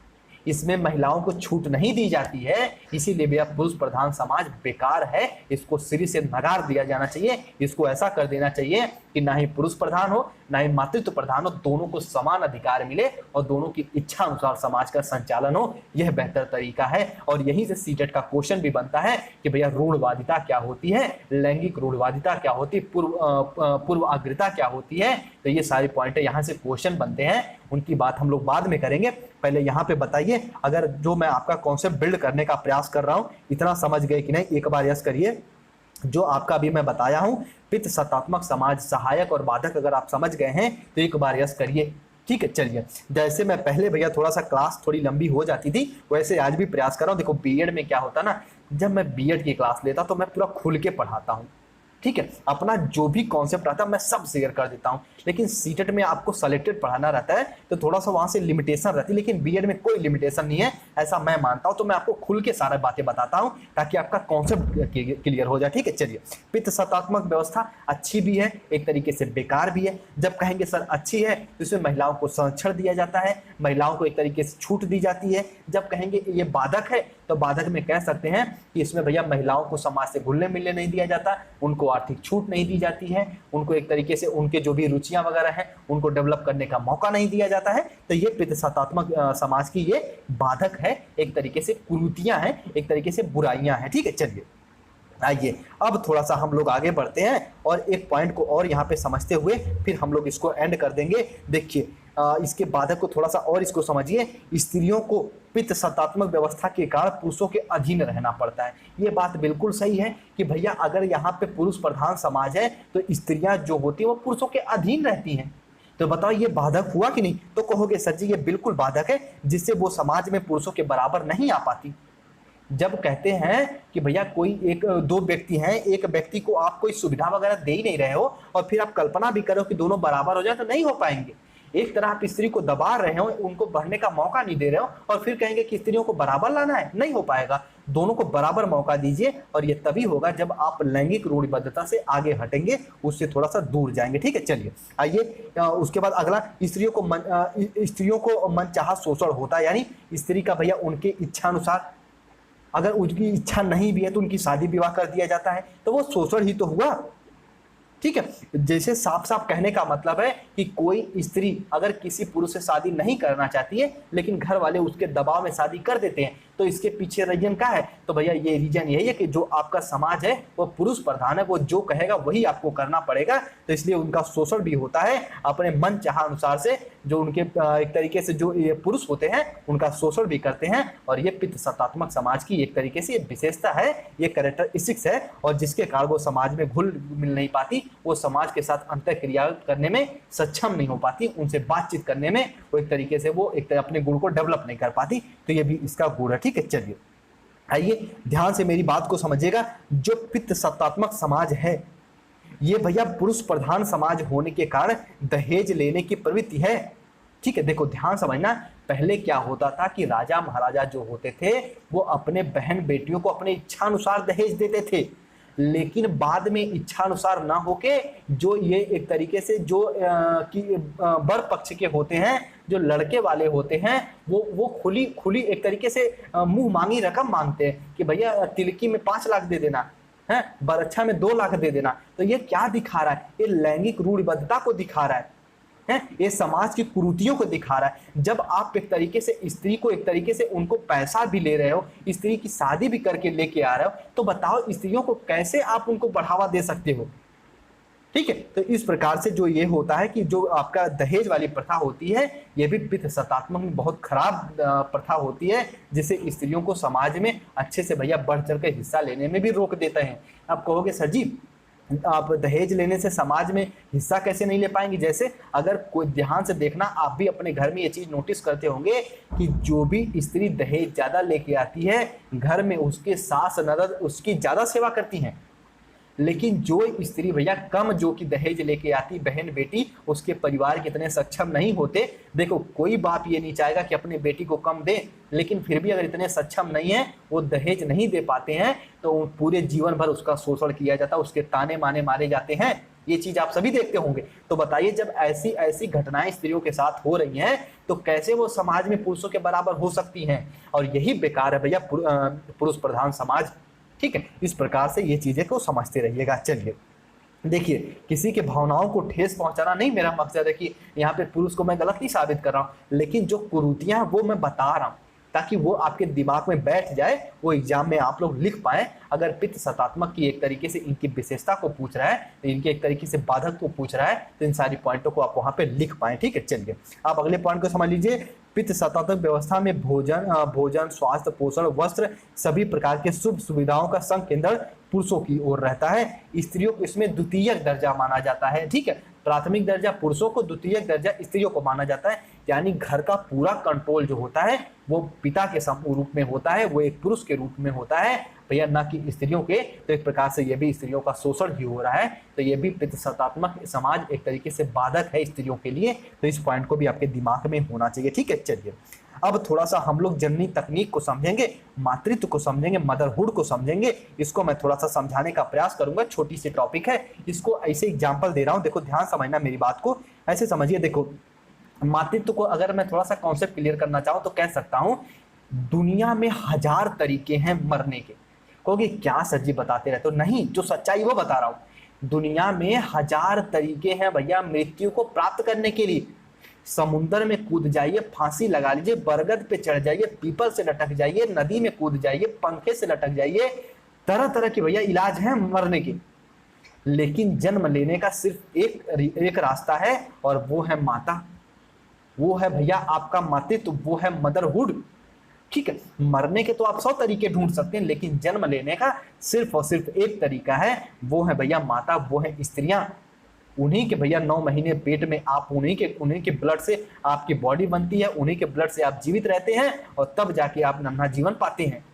इसमें महिलाओं को छूट नहीं दी जाती है, इसीलिए भी पुरुष प्रधान समाज बेकार है। इसको सिरे से नकार दिया जाना चाहिए। इसको ऐसा कर देना चाहिए कि ना ही पुरुष प्रधान हो ना ही मातृत्व प्रधान हो, दोनों को समान अधिकार मिले और दोनों की इच्छा अनुसार समाज का संचालन हो। यह बेहतर तरीका है। और यहीं से सीटेट का क्वेश्चन भी बनता है कि भैया रूढ़वादिता क्या होती है, लैंगिक रूढ़वादिता क्या होती है, पूर्व अग्रता क्या होती है। तो ये सारे पॉइंट यहाँ से क्वेश्चन बनते हैं, उनकी बात हम लोग बाद में करेंगे। पहले यहाँ पे बताइए, अगर जो मैं आपका कॉन्सेप्ट बिल्ड करने का प्रयास कर रहा हूँ इतना समझ गए कि नहीं, एक बार यस करिए। जो आपका अभी मैं बताया हूँ पित्त सत्तात्मक समाज सहायक और बाधक, अगर आप समझ गए हैं तो एक बार यस करिए। ठीक है, चलिए जैसे मैं पहले भैया थोड़ा सा क्लास थोड़ी लंबी हो जाती थी, वैसे आज भी प्रयास कर रहा हूँ। देखो बीएड में क्या होता ना, जब मैं बीएड की क्लास लेता तो मैं पूरा खुल के पढ़ाता हूँ। ठीक है, अपना जो भी कॉन्सेप्ट आता है मैं सब शेयर कर देता हूं। लेकिन सीटेट में आपको सेलेक्टेड पढ़ाना रहता है तो थोड़ा सा वहां से लिमिटेशन रहती है, लेकिन बीएड में कोई लिमिटेशन नहीं है, ऐसा मैं मानता हूं। तो मैं आपको खुल के सारी बातें बताता हूं ताकि आपका कॉन्सेप्ट क्लियर हो जाए। ठीक है, चलिए, पित्त सत्तात्मक व्यवस्था अच्छी भी है, एक तरीके से बेकार भी है। जब कहेंगे सर अच्छी है तो इसमें महिलाओं को संरक्षण दिया जाता है, महिलाओं को एक तरीके से छूट दी जाती है। जब कहेंगे ये बाधक है तो बाधक में कह सकते हैं कि इसमें भैया महिलाओं को समाज से घुलने मिलने नहीं दिया जाता, उनको आर्थिक छूट नहीं दी जाती है, उनको एक तरीके से उनके जो भी रुचियां वगैरह हैं उनको डेवलप करने का मौका नहीं दिया जाता है। तो ये पित्त सत्तात्मक समाज की ये बाधक है, एक तरीके से कुरीतियां हैं, एक तरीके से बुराइयां हैं। ठीक है, चलिए आइए अब थोड़ा सा हम लोग आगे बढ़ते हैं और एक पॉइंट को और यहाँ पे समझते हुए फिर हम लोग इसको एंड कर देंगे। देखिए इसके बाधक को थोड़ा सा और इसको समझिए। स्त्रियों को पित्त सत्तात्मक व्यवस्था के कारण पुरुषों के अधीन रहना पड़ता है। ये बात बिल्कुल सही है कि भैया अगर यहाँ पे पुरुष प्रधान समाज है तो स्त्रियां जो होती है वो पुरुषों के अधीन रहती हैं। तो बताओ ये बाधक हुआ कि नहीं? तो कहोगे सर जी ये बिल्कुल बाधक है, जिससे वो समाज में पुरुषों के बराबर नहीं आ पाती। जब कहते हैं कि भैया कोई एक दो व्यक्ति हैं, एक व्यक्ति को आप कोई सुविधा वगैरह दे ही नहीं रहे हो और फिर आप कल्पना भी करो कि दोनों बराबर हो जाए तो नहीं हो पाएंगे। एक तरह आप स्त्री को दबा रहे हो, उनको बढ़ने का मौका नहीं दे रहे हो और फिर कहेंगे कि स्त्रियों को बराबर लाना है, नहीं हो पाएगा। दोनों को बराबर मौका दीजिए और ये तभी होगा जब आप लैंगिक रूढ़िबद्धता से आगे हटेंगे, उससे थोड़ा सा दूर जाएंगे। ठीक है, चलिए आइए उसके बाद अगला, स्त्रियों को मनचाहा शोषण होता है, यानी स्त्री का भैया उनके इच्छा अनुसार, अगर उनकी इच्छा नहीं भी है तो उनकी शादी विवाह कर दिया जाता है, तो वो शोषण ही तो हुआ। ठीक है, जैसे साफ साफ कहने का मतलब है कि कोई स्त्री अगर किसी पुरुष से शादी नहीं करना चाहती है लेकिन घर वाले उसके दबाव में शादी कर देते हैं, तो इसके पीछे रीजन क्या है? तो भैया ये रीजन यही है कि जो आपका समाज है वो पुरुष प्रधान है, वो जो कहेगा वही आपको करना पड़ेगा। तो इसलिए उनका शोषण भी होता है अपने मन चाह अनुसार से, जो उनके एक तरीके से जो ये पुरुष होते हैं उनका शोषण भी करते हैं। और ये पित्त सत्तात्मक समाज की एक तरीके से विशेषता है, ये कैरेक्टरिस्टिक्स है, और जिसके कारण वो समाज में घुल मिल नहीं पाती, वो समाज के साथ अंतःक्रिया करने में सक्षम नहीं हो पाती, उनसे बातचीत करने में वो एक तरीके से वो एक अपने गुण को डेवलप नहीं कर पाती। तो ये भी इसका गुण है। ठीक है, चलिए आइए ध्यान से मेरी बात को समझिएगा। जो पित्त सत्तात्मक समाज है ये भैया पुरुष प्रधान समाज होने के कारण दहेज लेने की प्रवृत्ति है। ठीक है, देखो ध्यान समझना, पहले क्या होता था कि राजा महाराजा जो होते थे वो अपने बहन बेटियों को अपने इच्छा अनुसार दहेज देते थे, लेकिन बाद में इच्छा अनुसार ना होके जो ये एक तरीके से जो बर पक्ष के होते हैं, जो लड़के वाले होते हैं, वो खुली एक तरीके से मुंह मांगी रकम मांगते हैं कि भैया तिलकी में 5 लाख दे देना है, बरच्छा में 2 लाख दे देना। तो ये क्या दिखा रहा है? ये लैंगिक रूढ़िबद्धता को दिखा रहा है, ये समाज की कुरीतियों को दिखा रहा है। जब आप एक तरीके से स्त्री को एक तरीके से उनको पैसा भी ले रहे हो, स्त्री की शादी भी करके लेके आ रहे हो, तो बताओ स्त्रियों को कैसे आप उनको बढ़ावा दे सकते हो? ठीक है, तो इस प्रकार से जो ये होता है कि जो आपका दहेज वाली प्रथा होती है ये भी पित्त सत्तात्मक में बहुत खराब प्रथा होती है, जिससे स्त्रियों को समाज में अच्छे से भैया बढ़ चढ़ कर हिस्सा लेने में भी रोक देते हैं। आप कहोगे सर जी आप दहेज लेने से समाज में हिस्सा कैसे नहीं ले पाएंगे? जैसे अगर कोई ध्यान से देखना, आप भी अपने घर में ये चीज नोटिस करते होंगे कि जो भी स्त्री दहेज ज्यादा लेके आती है घर में उसके सास ननद उसकी ज्यादा सेवा करती हैं, लेकिन जो स्त्री भैया कम जो कि दहेज लेके आती बहन बेटी, उसके परिवार के इतने सक्षम नहीं होते। देखो कोई बाप ये नहीं चाहेगा कि अपनी बेटी को कम दे, लेकिन फिर भी अगर इतने सक्षम नहीं है, वो दहेज नहीं दे पाते हैं, तो पूरे जीवन भर उसका शोषण किया जाता है, उसके ताने माने मारे जाते हैं। ये चीज आप सभी देखते होंगे। तो बताइए जब ऐसी ऐसी घटनाएं स्त्रियों के साथ हो रही हैं तो कैसे वो समाज में पुरुषों के बराबर हो सकती हैं? और यही बेकार है भैया पुरुष प्रधान समाज। ठीक है, इस प्रकार से ये चीजें को समझते रहिएगा। चलिए देखिए, किसी के भावनाओं को ठेस पहुंचाना नहीं मेरा मकसद है कि यहाँ पे पुरुष को मैं गलत नहीं साबित कर रहा हूँ, लेकिन जो कुरीतियां हैं वो मैं बता रहा हूँ ताकि वो आपके दिमाग में बैठ जाए, वो एग्जाम में आप लोग लिख पाए। अगर पित्त सत्तात्मक की एक तरीके से इनकी विशेषता को पूछ रहा है, इनके एक तरीके से बाधक को पूछ रहा है, तो इन सारी पॉइंटों को आप वहां पे लिख पाए। ठीक है, चलिए आप अगले पॉइंट को समझ लीजिए। पित्त सत्तात्मक व्यवस्था में भोजन, स्वास्थ्य, पोषण, वस्त्र, सभी प्रकार के शुभ सुविधाओं का संकेंद्रण पुरुषों की ओर रहता है। स्त्रियों को इसमें द्वितीय दर्जा माना जाता है। ठीक है, प्राथमिक दर्जा पुरुषों को, द्वितीय दर्जा स्त्रियों को माना जाता है। यानी घर का पूरा कंट्रोल जो होता है वो पिता के रूप में होता है, वो एक पुरुष के रूप में होता है। भैया, ना कि स्त्रियों के। तो एक प्रकार से ये भी स्त्रियों का शोषण ही हो रहा है। तो ये भी पितृसत्तात्मक समाज एक तरीके से बाधक है स्त्रियों के लिए। तो इस पॉइंट को भी आपके दिमाग में होना चाहिए। ठीक है, चलिए अब थोड़ा सा हम लोग जननी तकनीक को समझेंगे, मातृत्व को समझेंगे, मदरहुड को समझेंगे। इसको मैं थोड़ा सा समझाने का प्रयास करूंगा। छोटी सी टॉपिक है, इसको ऐसे एग्जांपल दे रहा हूं। देखो ध्यान समझना मेरी बात को, ऐसे समझिए। देखो मातृत्व को अगर मैं थोड़ा सा कॉन्सेप्ट क्लियर करना चाहूं तो कह सकता हूं, दुनिया में 1000 तरीके हैं मरने के। कहोगे क्या सर जी बताते रहते हो? नहीं, जो सच्चाई वो बता रहा हूं। दुनिया में 1000 तरीके हैं भैया मृत्यु को प्राप्त करने के लिए। समुद्र में कूद जाइए, फांसी लगा लीजिए, बरगद पे चढ़ जाइए, पीपल से लटक जाइए, नदी में कूद जाइए, पंखे से लटक जाइए, तरह तरह के भैया इलाज हैं मरने के। लेकिन जन्म लेने का सिर्फ एक रास्ता है, और वो है माता, वो है भैया आपका मातृत्व, वो है मदरहुड। ठीक है, मरने के तो आप 100 तरीके ढूंढ सकते हैं, लेकिन जन्म लेने का सिर्फ और सिर्फ एक तरीका है, वो है भैया माता, वो है स्त्रियां। उन्हीं के भैया 9 महीने पेट में आप, उन्हीं के ब्लड से आपकी बॉडी बनती है, उन्हीं के ब्लड से आप जीवित रहते हैं, और तब जाके आप नन्हा जीवन पाते हैं।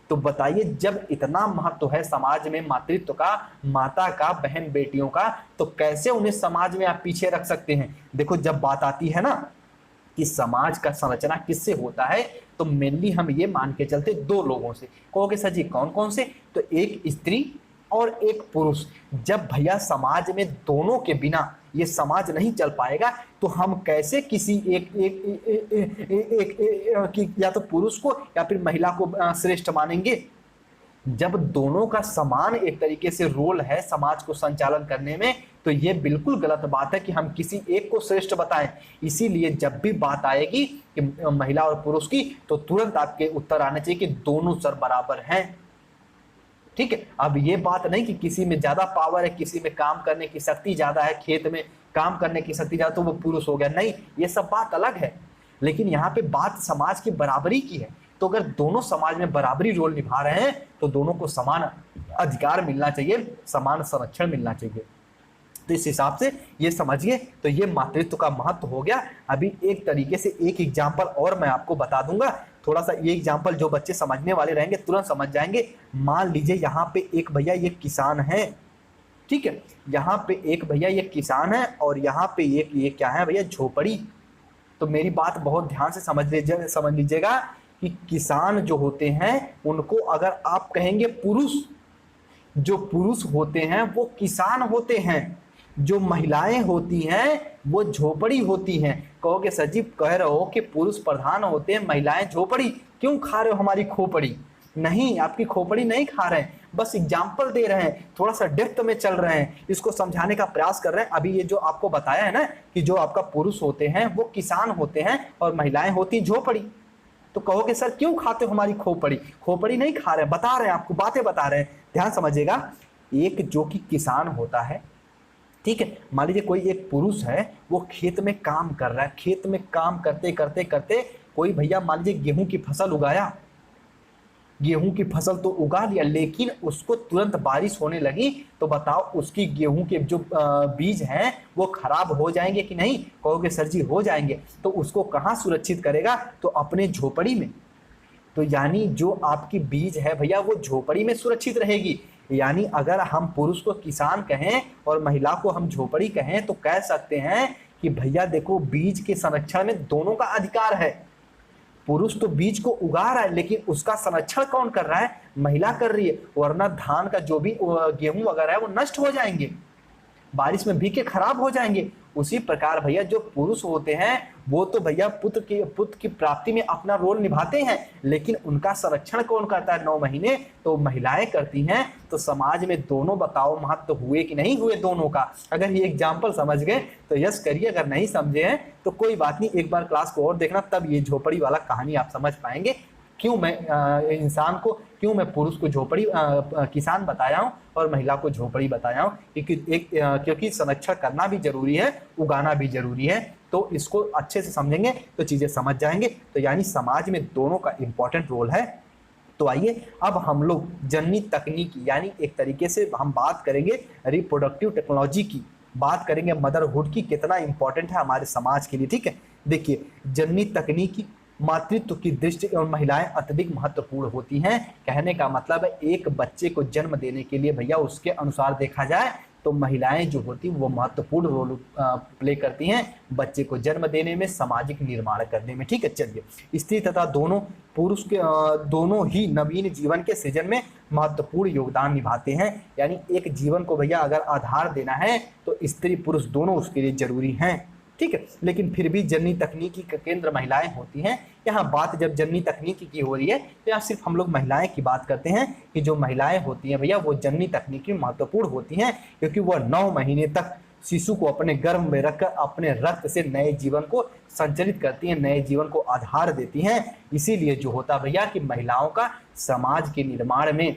तो बताइए, जब इतना महत्व है समाज में मातृत्व का, माता का, बहन बेटियों का, तो कैसे उन्हें समाज में आप पीछे रख सकते हैं? देखो जब बात आती है ना कि समाज का संरचना किससे होता है, तो मेनली हम ये मान के चलते 2 लोगों से। कहोगे सर जी कौन कौन से? तो एक स्त्री और एक पुरुष। जब भैया समाज में दोनों के बिना ये समाज नहीं चल पाएगा, तो हम कैसे किसी एक या तो पुरुष को या फिर महिला को श्रेष्ठ मानेंगे? जब दोनों का समान एक तरीके से रोल है समाज को संचालन करने में, तो ये बिल्कुल गलत बात है कि हम किसी एक को श्रेष्ठ बताएं। इसीलिए जब भी बात आएगी कि महिला और पुरुष की, तो तुरंत आपके उत्तर आने चाहिए कि दोनों सर बराबर हैं। ठीक है, अब ये बात नहीं कि किसी में ज्यादा पावर है, किसी में काम करने की शक्ति ज्यादा है, खेत में काम करने की शक्ति ज्यादा तो वो पुरुष हो गया, नहीं, ये सब बात अलग है। लेकिन यहाँ पे बात समाज की बराबरी की है। तो अगर दोनों समाज में बराबरी रोल निभा रहे हैं, तो दोनों को समान अधिकार मिलना चाहिए, समान संरक्षण मिलना चाहिए। तो इस हिसाब से ये समझिए। तो ये मातृत्व का महत्व हो गया। अभी एक तरीके से एक एग्जाम्पल और मैं आपको बता दूंगा, थोड़ा सा ये एग्जाम्पल जो बच्चे समझने वाले रहेंगे तुरंत समझ जाएंगे। मान लीजिए यहाँ पे एक भैया ये किसान है, ठीक है, यहाँ पे एक भैया ये किसान है, और यहाँ पे ये क्या है भैया, झोपड़ी। तो मेरी बात बहुत ध्यान से समझ लीजिएगा कि किसान जो होते हैं उनको अगर आप कहेंगे पुरुष, जो पुरुष होते हैं वो किसान होते हैं, जो महिलाएं होती हैं वो झोपड़ी होती हैं। कहोगे सर जी कह रहे हो कि पुरुष प्रधान होते हैं, महिलाएं झोपड़ी, क्यों खा रहे हो हमारी खोपड़ी? नहीं, आपकी खोपड़ी नहीं खा रहे हैं, बस एग्जाम्पल दे रहे हैं, थोड़ा सा डेप्थ में चल रहे हैं, इसको समझाने का प्रयास कर रहे हैं। अभी ये जो आपको बताया है ना कि जो आपका पुरुष होते हैं वो किसान होते हैं और महिलाएं होती झोपड़ी। तो कहोगे सर क्यों खाते हो हमारी खोपड़ी? खोपड़ी नहीं खा रहे, बता रहे हैं आपको, बातें बता रहे हैं। ध्यान समझिएगा, एक जो कि किसान होता है, ठीक है, मान लीजिए कोई एक पुरुष है, वो खेत में काम कर रहा है, खेत में काम करते करते करते कोई भैया मान लीजिए गेहूं की फसल उगाया, गेहूं की फसल तो उगा लिया, लेकिन उसको तुरंत बारिश होने लगी, तो बताओ उसकी गेहूं के जो बीज हैं वो खराब हो जाएंगे कि नहीं? कहोगे सर जी हो जाएंगे। तो उसको कहाँ सुरक्षित करेगा? तो अपने झोपड़ी में। तो यानी जो आपकी बीज है भैया वो झोपड़ी में सुरक्षित रहेगी। यानी अगर हम पुरुष को किसान कहें और महिला को हम झोपड़ी कहें, तो कह सकते हैं कि भैया देखो बीज के संरक्षण में दोनों का अधिकार है। पुरुष तो बीज को उगा रहा है, लेकिन उसका संरक्षण कौन कर रहा है? महिला कर रही है, वरना धान का जो भी गेहूं वगैरह है वो नष्ट हो जाएंगे, बारिश में भीग के खराब हो जाएंगे। उसी प्रकार भैया जो पुरुष होते हैं वो तो भैया पुत्र की प्राप्ति में अपना रोल निभाते हैं, लेकिन उनका संरक्षण कौन करता है 9 महीने? तो महिलाएं करती हैं। तो समाज में दोनों बताओ महत्व हुए कि नहीं हुए दोनों का? अगर ये एग्जाम्पल समझ गए तो यस करिए, अगर नहीं समझे हैं तो कोई बात नहीं, एक बार क्लास को और देखना, तब ये झोपड़ी वाला कहानी आप समझ पाएंगे। क्यों मैं पुरुष को झोपड़ी किसान बताया हूँ और महिला को झोपड़ी बताया हूँ, क्योंकि संरक्षण करना भी जरूरी है, उगाना भी जरूरी है। तो इसको अच्छे से समझेंगे तो चीजें समझ जाएंगे। तो यानी समाज में दोनों का इंपॉर्टेंट रोल है। तो आइए अब हम लोग जननी तकनीकी यानी एक तरीके से हम बात करेंगे रिप्रोडक्टिव टेक्नोलॉजी की, बात करेंगे मदरहुड की, कितना इंपॉर्टेंट है हमारे समाज के लिए। ठीक है, देखिए जननी तकनीकी मातृत्व की दृष्टि और महिलाएं अत्यधिक महत्वपूर्ण होती हैं। कहने का मतलब है एक बच्चे को जन्म देने के लिए भैया उसके अनुसार देखा जाए तो महिलाएं जो होती वो महत्वपूर्ण रोल प्ले करती हैं बच्चे को जन्म देने में, सामाजिक निर्माण करने में। ठीक है, चलिए स्त्री तथा दोनों पुरुष के दोनों ही नवीन जीवन के सृजन में महत्वपूर्ण योगदान निभाते हैं। यानी एक जीवन को भैया अगर आधार देना है तो स्त्री पुरुष दोनों उसके लिए जरूरी हैं। ठीक है, लेकिन फिर भी जननी तकनीकी का केंद्र महिलाएं होती हैं। यहाँ बात जब जननी तकनीकी की हो रही है तो यहाँ सिर्फ हम लोग महिलाएं की बात करते हैं कि जो महिलाएं होती हैं भैया वो जननी तकनीकी महत्वपूर्ण होती हैं, क्योंकि वह 9 महीने तक शिशु को अपने गर्भ में रखकर अपने रक्त से नए जीवन को संचालित करती हैं, नए जीवन को आधार देती हैं। इसीलिए जो होता भैया कि महिलाओं का समाज के निर्माण में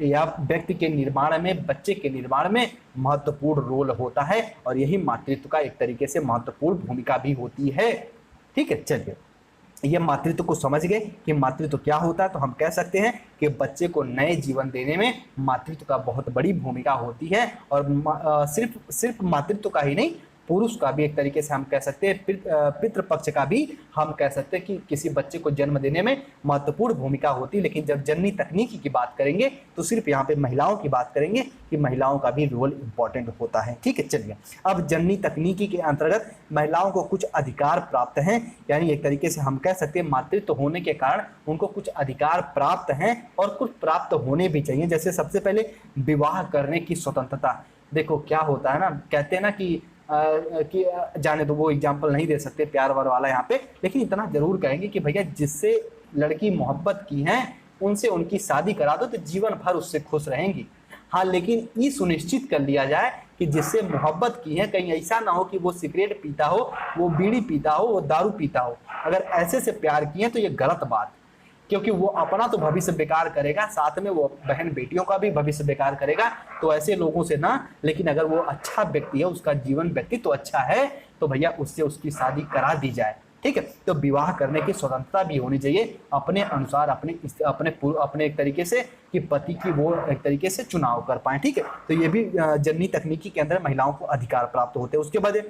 या व्यक्ति के निर्माण में, बच्चे के निर्माण में महत्वपूर्ण रोल होता है, और यही मातृत्व का एक तरीके से महत्वपूर्ण भूमिका भी होती है। ठीक है, चलिए ये मातृत्व को समझ गए कि मातृत्व क्या होता है, तो हम कह सकते हैं कि बच्चे को नए जीवन देने में मातृत्व का बहुत बड़ी भूमिका होती है। और सिर्फ मातृत्व का ही नहीं, पुरुष का भी एक तरीके से हम कह सकते हैं, पितृपक्ष का भी हम कह सकते हैं कि किसी बच्चे को जन्म देने में महत्वपूर्ण भूमिका होती है। लेकिन जब जननी तकनीकी की बात करेंगे तो सिर्फ यहाँ पे महिलाओं की बात करेंगे कि महिलाओं का भी रोल इंपॉर्टेंट होता है। ठीक है, चलिए अब जननी तकनीकी के अंतर्गत महिलाओं को कुछ अधिकार प्राप्त हैं। यानी एक तरीके से हम कह सकते हैं मातृत्व होने के कारण उनको कुछ अधिकार प्राप्त हैं और कुछ प्राप्त होने भी चाहिए। जैसे सबसे पहले विवाह करने की स्वतंत्रता। देखो क्या होता है ना, कहते हैं ना कि जाने दो, वो एग्जाम्पल नहीं दे सकते प्यार वार वाला यहाँ पे, लेकिन इतना जरूर कहेंगे कि भैया जिससे लड़की मोहब्बत की है उनसे उनकी शादी करा दो तो जीवन भर उससे खुश रहेंगी। हाँ, लेकिन ये सुनिश्चित कर लिया जाए कि जिससे मोहब्बत की है कहीं ऐसा ना हो कि वो सिगरेट पीता हो, वो बीड़ी पीता हो, वो दारू पीता हो। अगर ऐसे से प्यार किए तो ये गलत बात, क्योंकि वो अपना तो भविष्य बेकार करेगा, साथ में वो बहन बेटियों का भी भविष्य बेकार करेगा। तो ऐसे लोगों से ना, लेकिन अगर वो अच्छा व्यक्ति है, उसका जीवन व्यक्तित्व तो अच्छा है, तो भैया उससे उसकी शादी करा दी जाए। ठीक है, तो विवाह करने की स्वतंत्रता भी होनी चाहिए अपने अनुसार, अपने एक तरीके से कि पति की वो एक तरीके से चुनाव कर पाए। ठीक है, तो ये भी जननी तकनीकी के अंदर महिलाओं को अधिकार प्राप्त होते हैं। उसके बाद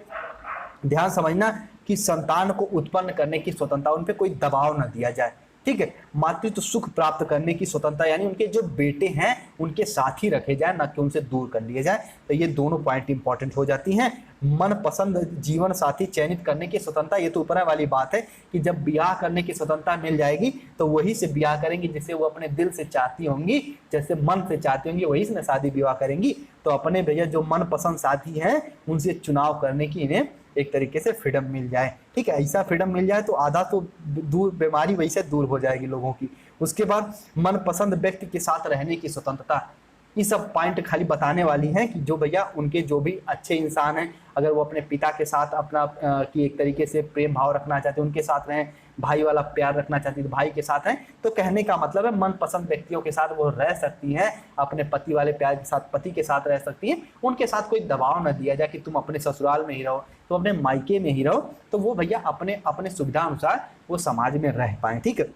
ध्यान समझना कि संतान को उत्पन्न करने की स्वतंत्रता, उन पर कोई दबाव न दिया जाए। ठीक है, मातृत्व सुख प्राप्त करने की स्वतंत्रता, यानी उनके जो बेटे हैं उनके साथ ही रखे जाए, ना कि उनसे दूर कर लिए जाए। तो ये दोनों पॉइंट इंपॉर्टेंट हो जाती हैं। मनपसंद जीवन साथी चयनित करने की स्वतंत्रता, ये तो ऊपर वाली बात है कि जब ब्याह करने की स्वतंत्रता मिल जाएगी तो वही से ब्याह करेंगी जिसे वो अपने दिल से चाहती होंगी, जैसे मन से चाहती होंगी, वही से शादी विवाह करेंगी। तो अपने भैया जो मनपसंद साथी हैं उनसे चुनाव करने की इन्हें एक तरीके से फ्रीडम मिल जाए। ठीक है, ऐसा फ्रीडम मिल जाए तो आधा तो दूर बीमारी वैसे दूर हो जाएगी लोगों की। उसके बाद मनपसंद व्यक्ति के साथ रहने की स्वतंत्रता, ये सब पॉइंट खाली बताने वाली हैं कि जो भैया उनके जो भी अच्छे इंसान हैं, अगर वो अपने पिता के साथ अपना की एक तरीके से प्रेम भाव रखना चाहते हैं, उनके साथ रहें, भाई वाला प्यार रखना चाहती है तो भाई के साथ हैं। तो कहने का मतलब है मनपसंद व्यक्तियों के साथ वो रह सकती हैं, अपने पति वाले प्यार के साथ पति के साथ रह सकती हैं। उनके साथ कोई दबाव न दिया जाए कि तुम अपने ससुराल में ही रहो, तुम अपने मायके में ही रहो, तो वो भैया अपने अपने सुविधा अनुसार वो समाज में रह पाए। ठीक है,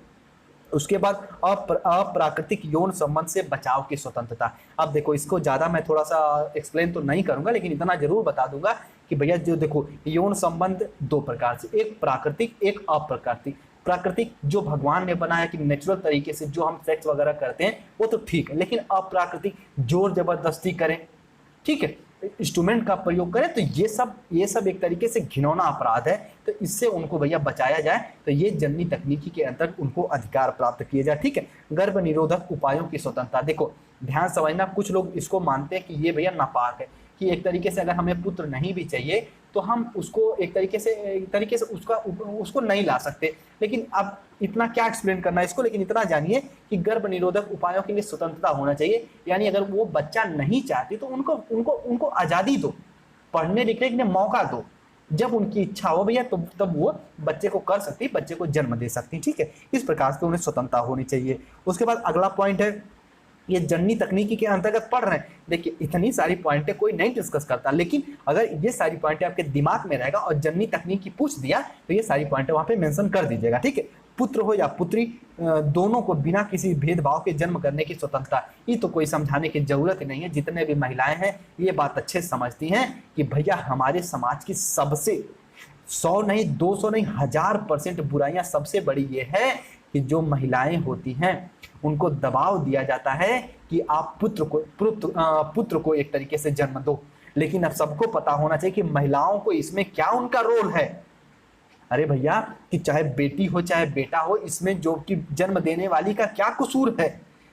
उसके बाद अप्राकृतिक यौन संबंध से बचाव की स्वतंत्रता। अब देखो इसको ज़्यादा मैं थोड़ा सा एक्सप्लेन तो नहीं करूंगा, लेकिन इतना जरूर बता दूंगा कि भैया जो देखो यौन संबंध 2 प्रकार से, एक प्राकृतिक एक अप्राकृतिक। प्राकृतिक जो भगवान ने बनाया कि नेचुरल तरीके से जो हम सेक्स वगैरह करते हैं वो तो ठीक है, लेकिन अप्राकृतिक जोर जबरदस्ती करें, ठीक है, इंस्ट्रूमेंट का प्रयोग करें, तो ये सब एक तरीके से घिनौना अपराध है। तो इससे उनको भैया बचाया जाए, तो ये जननी तकनीकी के अंतर्गत उनको अधिकार प्राप्त किए जाए। ठीक है, गर्भ निरोधक उपायों की स्वतंत्रता। देखो ध्यान समझना, कुछ लोग इसको मानते हैं कि ये भैया नापाक है, कि एक तरीके से अगर हमें पुत्र नहीं भी चाहिए तो हम उसको एक तरीके से उसको नहीं ला सकते। लेकिन अब इतना क्या एक्सप्लेन करना है इसको, लेकिन इतना जानिए कि गर्भ निरोधक उपायों के लिए स्वतंत्रता होना चाहिए। यानी अगर वो बच्चा नहीं चाहती तो उनको आज़ादी दो, पढ़ने लिखने के लिए मौका दो, जब उनकी इच्छा हो भैया तो तब वो बच्चे को कर सकती, बच्चे को जन्म दे सकती। ठीक है, इस प्रकार से उन्हें स्वतंत्रता होनी चाहिए। उसके बाद अगला पॉइंट है, ये जननी तकनीकी के अंतर्गत पढ़ रहे हैं। देखिए इतनी सारी पॉइंटें कोई नहीं डिस्कस करता, लेकिन अगर ये सारी पॉइंटें आपके दिमाग में रहेगा और जननी तकनीकी पूछ दिया तो ये सारी पॉइंटें वहां पे मेंशन कर दीजिएगा। ठीक है, पुत्र हो या पुत्री दोनों को बिना किसी भेदभाव के जन्म करने की स्वतंत्रता, ये तो कोई समझाने की जरूरत ही नहीं है। जितने भी महिलाएं हैं ये बात अच्छे समझती हैं कि भैया हमारे समाज की सबसे 100 नहीं, 200 नहीं, 1000% बुराइयां सबसे बड़ी ये है कि जो महिलाएं होती हैं उनको दबाव दिया जाता है कि आप पुत्र को एक तरीके से जन्म दो। लेकिन अब सबको पता होना चाहिए कि महिलाओं को इसमें क्या उनका रोल है। अरे भैया, कि चाहे बेटी हो चाहे बेटा हो, इसमें जो कि जन्म देने वाली का क्या कसूर है।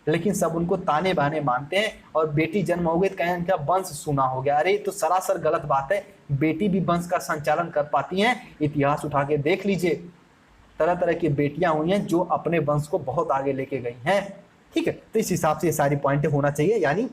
लेकिन सब उनको ताने बाने मानते हैं, और बेटी जन्म हो गई तो कहें इनका वंश सूना हो गया। अरे तो सरासर गलत बात है। बेटी भी वंश का संचालन कर पाती हैं। इतिहास उठा के देख लीजिए, तरह तरह की बेटियां हुई हैं जो अपने वंश को बहुत आगे लेके गई हैं। ठीक है, तो इस हिसाब से ये सारी पॉइंटें होना चाहिए, यानी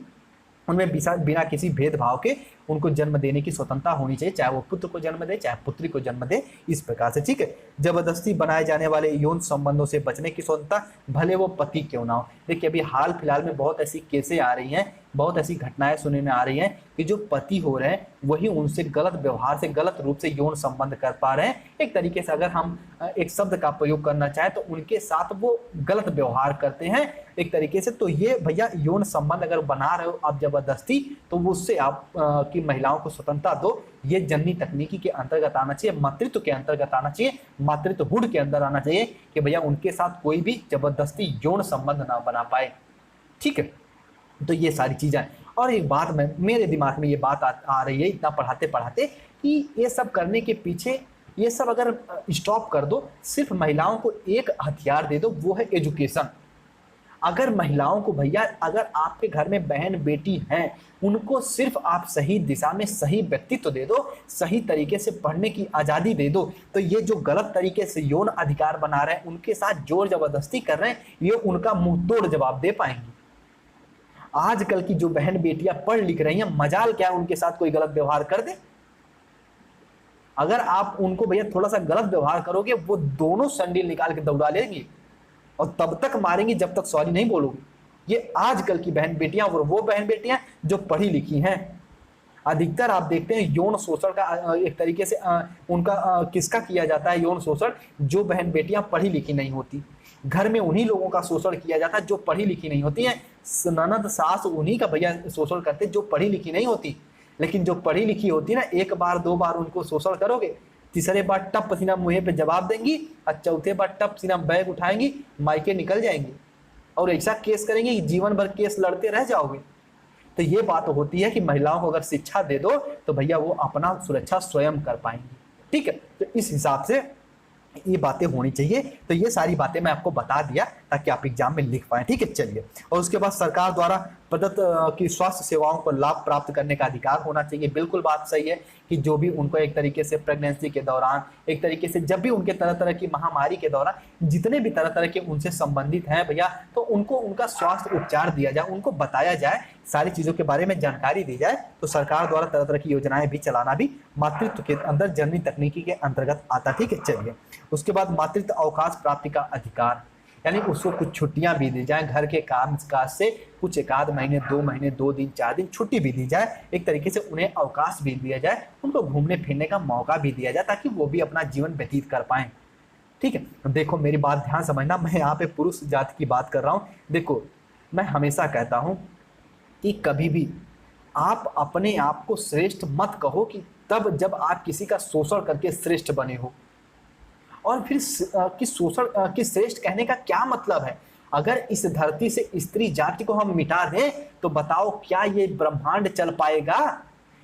उनमें बिना किसी भेदभाव के उनको जन्म देने की स्वतंत्रता होनी चाहिए, चाहे वो पुत्र को जन्म दे चाहे पुत्री को जन्म दे, इस प्रकार से। ठीक है, जबरदस्ती बनाए जाने वाले यौन संबंधों से बचने की स्वतंत्रता, भले वो पति क्यों ना हो। देखिए अभी हाल फिलहाल में बहुत ऐसी केसें आ रही हैं, बहुत ऐसी घटनाएं सुनने में आ रही हैं कि जो पति हो रहे हैं वही उनसे गलत व्यवहार से, गलत रूप से यौन संबंध कर पा रहे हैं। एक तरीके से अगर हम एक शब्द का प्रयोग करना चाहें तो उनके साथ वो गलत व्यवहार करते हैं एक तरीके से। तो ये भैया यौन संबंध अगर बना रहे हो आप जबरदस्ती, तो उससे आप की महिलाओं को स्वतंत्रता दो। ये जननी तकनीकी के अंतर्गत आना चाहिए, मातृत्व के अंतर्गत आना चाहिए, मातृत्वहुड के अंदर आना चाहिए कि भैया उनके साथ कोई भी जबरदस्ती यौन संबंध ना बना पाए। ठीक है, तो ये सारी चीजें। और एक बात मेरे दिमाग में ये बात आ रही है इतना पढ़ाते पढ़ाते कि ये सब करने के पीछे, ये सब अगर स्टॉप कर दो, सिर्फ महिलाओं को एक हथियार दे दो, वो है एजुकेशन। अगर महिलाओं को भैया, अगर आपके घर में बहन बेटी हैं, उनको सिर्फ आप सही दिशा में सही व्यक्तित्व दे दो, सही तरीके से पढ़ने की आज़ादी दे दो, तो ये जो गलत तरीके से यौन अधिकार बना रहे हैं, उनके साथ जोर जबरदस्ती कर रहे हैं, ये उनका मुंह तोड़ जवाब दे पाएंगे। आजकल की जो बहन बेटियां पढ़ लिख रही हैं, मजाल क्या उनके साथ कोई गलत व्यवहार कर दे। अगर आप उनको भैया थोड़ा सा गलत व्यवहार करोगे, वो दोनों संडील निकाल के दौड़ा लेंगी और तब तक मारेंगी जब तक सॉरी नहीं बोलोगे। ये आजकल की बहन बेटियां और वो बहन बेटियां जो पढ़ी लिखी हैं। अधिकतर आप देखते हैं यौन शोषण का एक तरीके से उनका किसका किया जाता है यौन शोषण, जो बहन बेटियां पढ़ी लिखी नहीं होती। घर में उन्हीं लोगों का शोषण किया जाता है जो पढ़ी लिखी नहीं होती है। ननद सास उन्हीं का भैया शोषण करते जो पढ़ी लिखी नहीं होती। लेकिन जो पढ़ी लिखी होती है ना, एक बार दो बार उनको शोषण करोगे, तीसरे बार टप पसीना मुंह पे जवाब देंगी और चौथे बार टप पसीना बैग उठाएंगी, मायके निकल जाएंगी और ऐसा केस करेंगे कि जीवन भर केस लड़ते रह जाओगे। तो ये बात होती है कि महिलाओं को अगर शिक्षा दे दो तो भैया वो अपना सुरक्षा स्वयं कर पाएंगी। ठीक है, तो इस हिसाब से ये बातें होनी चाहिए। तो ये सारी बातें मैं आपको बता दिया ताकि आप एग्जाम में लिख पाए। ठीक है, चलिए। और उसके बाद सरकार द्वारा प्रदत्त की स्वास्थ्य सेवाओं को लाभ प्राप्त करने का अधिकार होना चाहिए। बिल्कुल बात सही है कि जो भी उनको एक तरीके से प्रेगनेंसी के दौरान, एक तरीके से जब भी उनके तरह तरह की महामारी के दौरान जितने भी तरह तरह के उनसे संबंधित हैं भैया, तो उनको उनका स्वास्थ्य उपचार दिया जाए, उनको बताया जाए, सारी चीज़ों के बारे में जानकारी दी जाए। तो सरकार द्वारा तरह तरह की योजनाएं भी चलाना भी मातृत्व के अंदर जननी तकनीकी के अंतर्गत आता। ठीक है, चलिए। उसके बाद मातृत्व अवकाश प्राप्ति का अधिकार, यानी उसको कुछ छुट्टियां भी दी जाए, घर के काम काज से कुछ एक आध महीने 2 महीने 2 दिन 4 दिन छुट्टी भी दी जाए। एक तरीके से उन्हें अवकाश भी दिया जाए, उनको घूमने फिरने का मौका भी दिया जाए ताकि वो भी अपना जीवन व्यतीत कर पाएं। ठीक है, देखो मेरी बात ध्यान समझना, मैं यहाँ पे पुरुष जाति की बात कर रहा हूँ। देखो मैं हमेशा कहता हूँ कि कभी भी आप अपने आप को श्रेष्ठ मत कहो कि तब जब आप किसी का शोषण करके श्रेष्ठ बने हो। और फिर कि शोषण कि श्रेष्ठ कहने का क्या मतलब है? अगर इस धरती से स्त्री जाति को हम मिटा दें तो बताओ क्या ये ब्रह्मांड चल पाएगा?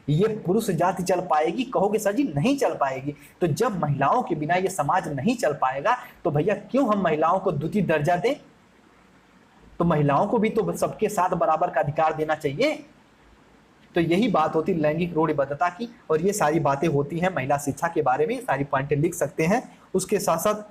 ये पुरुष जाति चल पाएगी? कहोगे सर जी नहीं चल पाएगी। तो जब महिलाओं के बिना ये समाज नहीं चल पाएगा तो भैया क्यों हम महिलाओं को द्वितीय दर्जा दें? तो महिलाओं को भी तो सबके साथ बराबर का अधिकार देना चाहिए। तो यही बात होती लैंगिक रूढ़िबद्धता की, और ये सारी बातें होती हैं महिला शिक्षा के बारे में, सारी पॉइंटें लिख सकते हैं। उसके साथ साथ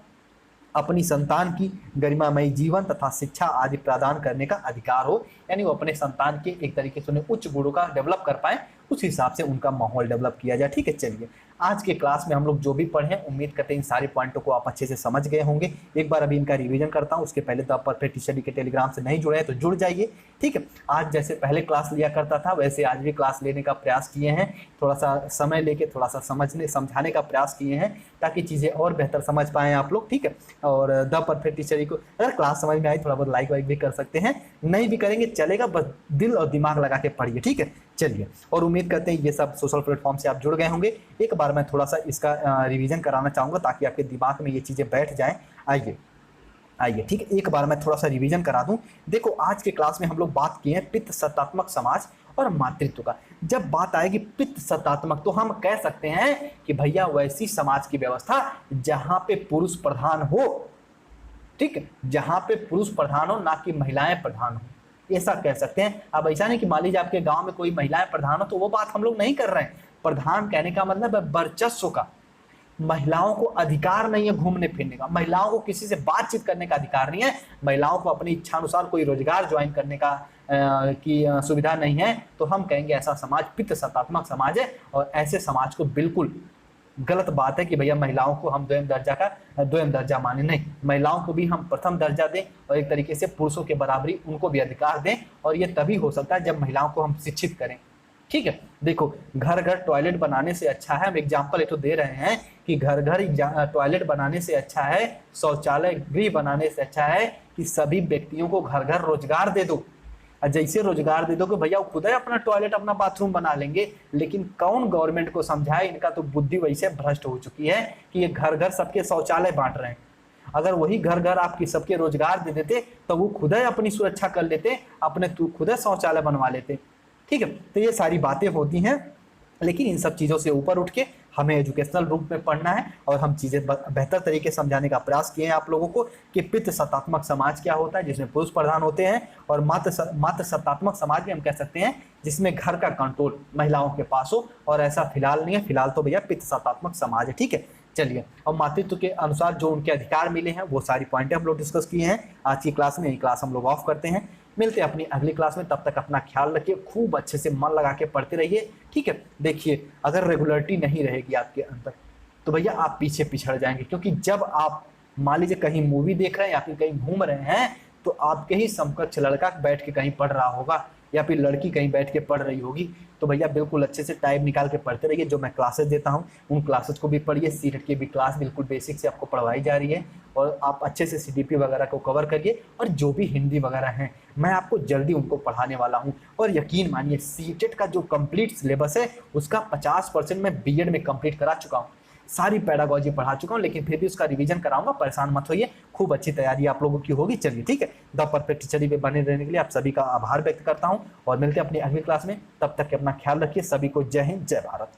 अपनी संतान की गरिमामयी जीवन तथा शिक्षा आदि प्रदान करने का अधिकार हो, यानी वो अपने संतान के एक तरीके से उन्हें उच्च गुणों का डेवलप कर पाए, उस हिसाब से उनका माहौल डेवलप किया जाए। ठीक है, चलिए। आज के क्लास में हम लोग जो भी पढ़े हैं उम्मीद करते हैं इन सारे पॉइंटों को आप अच्छे से समझ गए होंगे। एक बार अभी इनका रिवीजन करता हूं, उसके पहले तो आप परफेक्ट स्टडी के टेलीग्राम से नहीं जुड़े हैं तो जुड़ जाइए। ठीक है, आज जैसे पहले क्लास लिया करता था वैसे आज भी क्लास लेने का प्रयास किए हैं, थोड़ा सा समय लेके थोड़ा सा समझाने का प्रयास किए हैं ताकि चीज़ें और बेहतर समझ पाएँ आप लोग। ठीक है, और द परफेक्ट स्टडी को अगर क्लास समझ में आई थोड़ा बहुत लाइक वाइक भी कर सकते हैं, नहीं भी करेंगे चलेगा, बस दिल और दिमाग लगा के पढ़िए। ठीक है, चलिए, और उम्मीद करते हैं ये सब सोशल प्लेटफॉर्म से आप जुड़ गए होंगे। एक बार मैं थोड़ा सा इसका रिवीजन कराना चाहूँगा ताकि आपके दिमाग में ये चीज़ें बैठ जाएँ। आइए आइए, ठीक है, एक बार मैं थोड़ा सा रिवीजन करा दूं। देखो, आज के क्लास में हम लोग बात किए हैं पितृ सत्तात्मक समाज और मातृत्व का। जब बात आएगी पितृ सत्तात्मक, तो हम कह सकते हैं कि भैया वैसी समाज की व्यवस्था जहां पे पुरुष प्रधान हो, ठीक है, जहां पे पुरुष प्रधान हो, ना कि महिलाएं प्रधान हो, ऐसा कह सकते हैं। अब ऐसा नहीं कि मान लीजिए आपके गांव में कोई महिलाएं प्रधान हो, तो वो बात हम लोग नहीं कर रहे हैं। प्रधान कहने का मतलब है वर्चस्व का। महिलाओं को अधिकार नहीं है घूमने फिरने का, महिलाओं को किसी से बातचीत करने का अधिकार नहीं है, महिलाओं को अपनी इच्छा अनुसार कोई रोजगार ज्वाइन करने का सुविधा नहीं है, तो हम कहेंगे ऐसा समाज पितृ सत्तात्मक समाज है। और ऐसे समाज को बिल्कुल गलत बात है कि भैया महिलाओं को हम द्वयम दर्जा माने। नहीं, महिलाओं को भी हम प्रथम दर्जा दें और एक तरीके से पुरुषों के बराबरी उनको भी अधिकार दें। और ये तभी हो सकता है जब महिलाओं को हम शिक्षित करें, ठीक है। देखो, घर घर टॉयलेट बनाने से अच्छा है, हम एग्जाम्पल एक तो दे रहे हैं कि घर घर टॉयलेट बनाने से अच्छा है, शौचालय गृह बनाने से अच्छा है कि सभी व्यक्तियों को घर घर रोजगार दे दो। जैसे रोजगार दे दो कि भैया वो खुद ही अपना टॉयलेट अपना बाथरूम बना लेंगे, लेकिन कौन गवर्नमेंट को समझाए, इनका तो बुद्धि वैसे भ्रष्ट हो चुकी है कि ये घर घर सबके शौचालय बांट रहे हैं। अगर वही घर घर आपकी सबके रोजगार दे देते तो वो खुद ही अपनी सुरक्षा कर लेते, अपने खुद ही शौचालय बनवा लेते, ठीक है। तो ये सारी बातें होती हैं, लेकिन इन सब चीज़ों से ऊपर उठ के हमें एजुकेशनल रूप में पढ़ना है और हम चीज़ें बेहतर तरीके से समझाने का प्रयास किए हैं आप लोगों को कि पितृ सत्तात्मक समाज क्या होता है, जिसमें पुरुष प्रधान होते हैं, और मातृ सत्तात्मक समाज भी हम कह सकते हैं जिसमें घर का कंट्रोल महिलाओं के पास हो। और ऐसा फिलहाल नहीं है, फिलहाल तो भैया पितृ सत्तात्मक समाज है, ठीक है। चलिए, और मातृत्व के अनुसार जो उनके अधिकार मिले हैं वो सारी पॉइंटें हम लोग डिस्कस किए हैं आज की क्लास में। यही क्लास हम लोग ऑफ करते हैं, मिलते हैं अपनी अगली क्लास में। तब तक अपना ख्याल रखिए, खूब अच्छे से मन लगा के पढ़ते रहिए, ठीक है। देखिए, अगर रेगुलरिटी नहीं रहेगी आपके अंदर तो भैया आप पीछे पिछड़ जाएंगे, क्योंकि जब आप मान लीजिए कहीं मूवी देख रहे हैं या फिर कहीं घूम रहे हैं, तो आपके ही समकक्ष लड़का बैठ के कहीं पढ़ रहा होगा या फिर लड़की कहीं बैठ के पढ़ रही होगी, तो भैया बिल्कुल अच्छे से टाइम निकाल के पढ़ते रहिए। जो मैं क्लासेस देता हूँ उन क्लासेस को भी पढ़िए, सीटेट की भी क्लास बिल्कुल बेसिक से आपको पढ़वाई जा रही है, और आप अच्छे से सीडीपी वगैरह को कवर करिए। और जो भी हिंदी वगैरह हैं, मैं आपको जल्दी उनको पढ़ाने वाला हूँ। और यकीन मानिए, सीटेट का जो कंप्लीट सिलेबस है उसका 50% मैं बीएड में कंप्लीट करा चुका हूँ, सारी पैडागोजी पढ़ा चुका हूँ, लेकिन फिर भी उसका रिवीजन कराऊंगा, परेशान मत होइए, खूब अच्छी तैयारी आप लोगों की होगी। चलिए, ठीक है, द परफेक्ट टीचर पे बने रहने के लिए आप सभी का आभार व्यक्त करता हूँ और मिलते हैं अपनी अगली क्लास में। तब तक के अपना ख्याल रखिए। सभी को जय हिंद, जय भारत।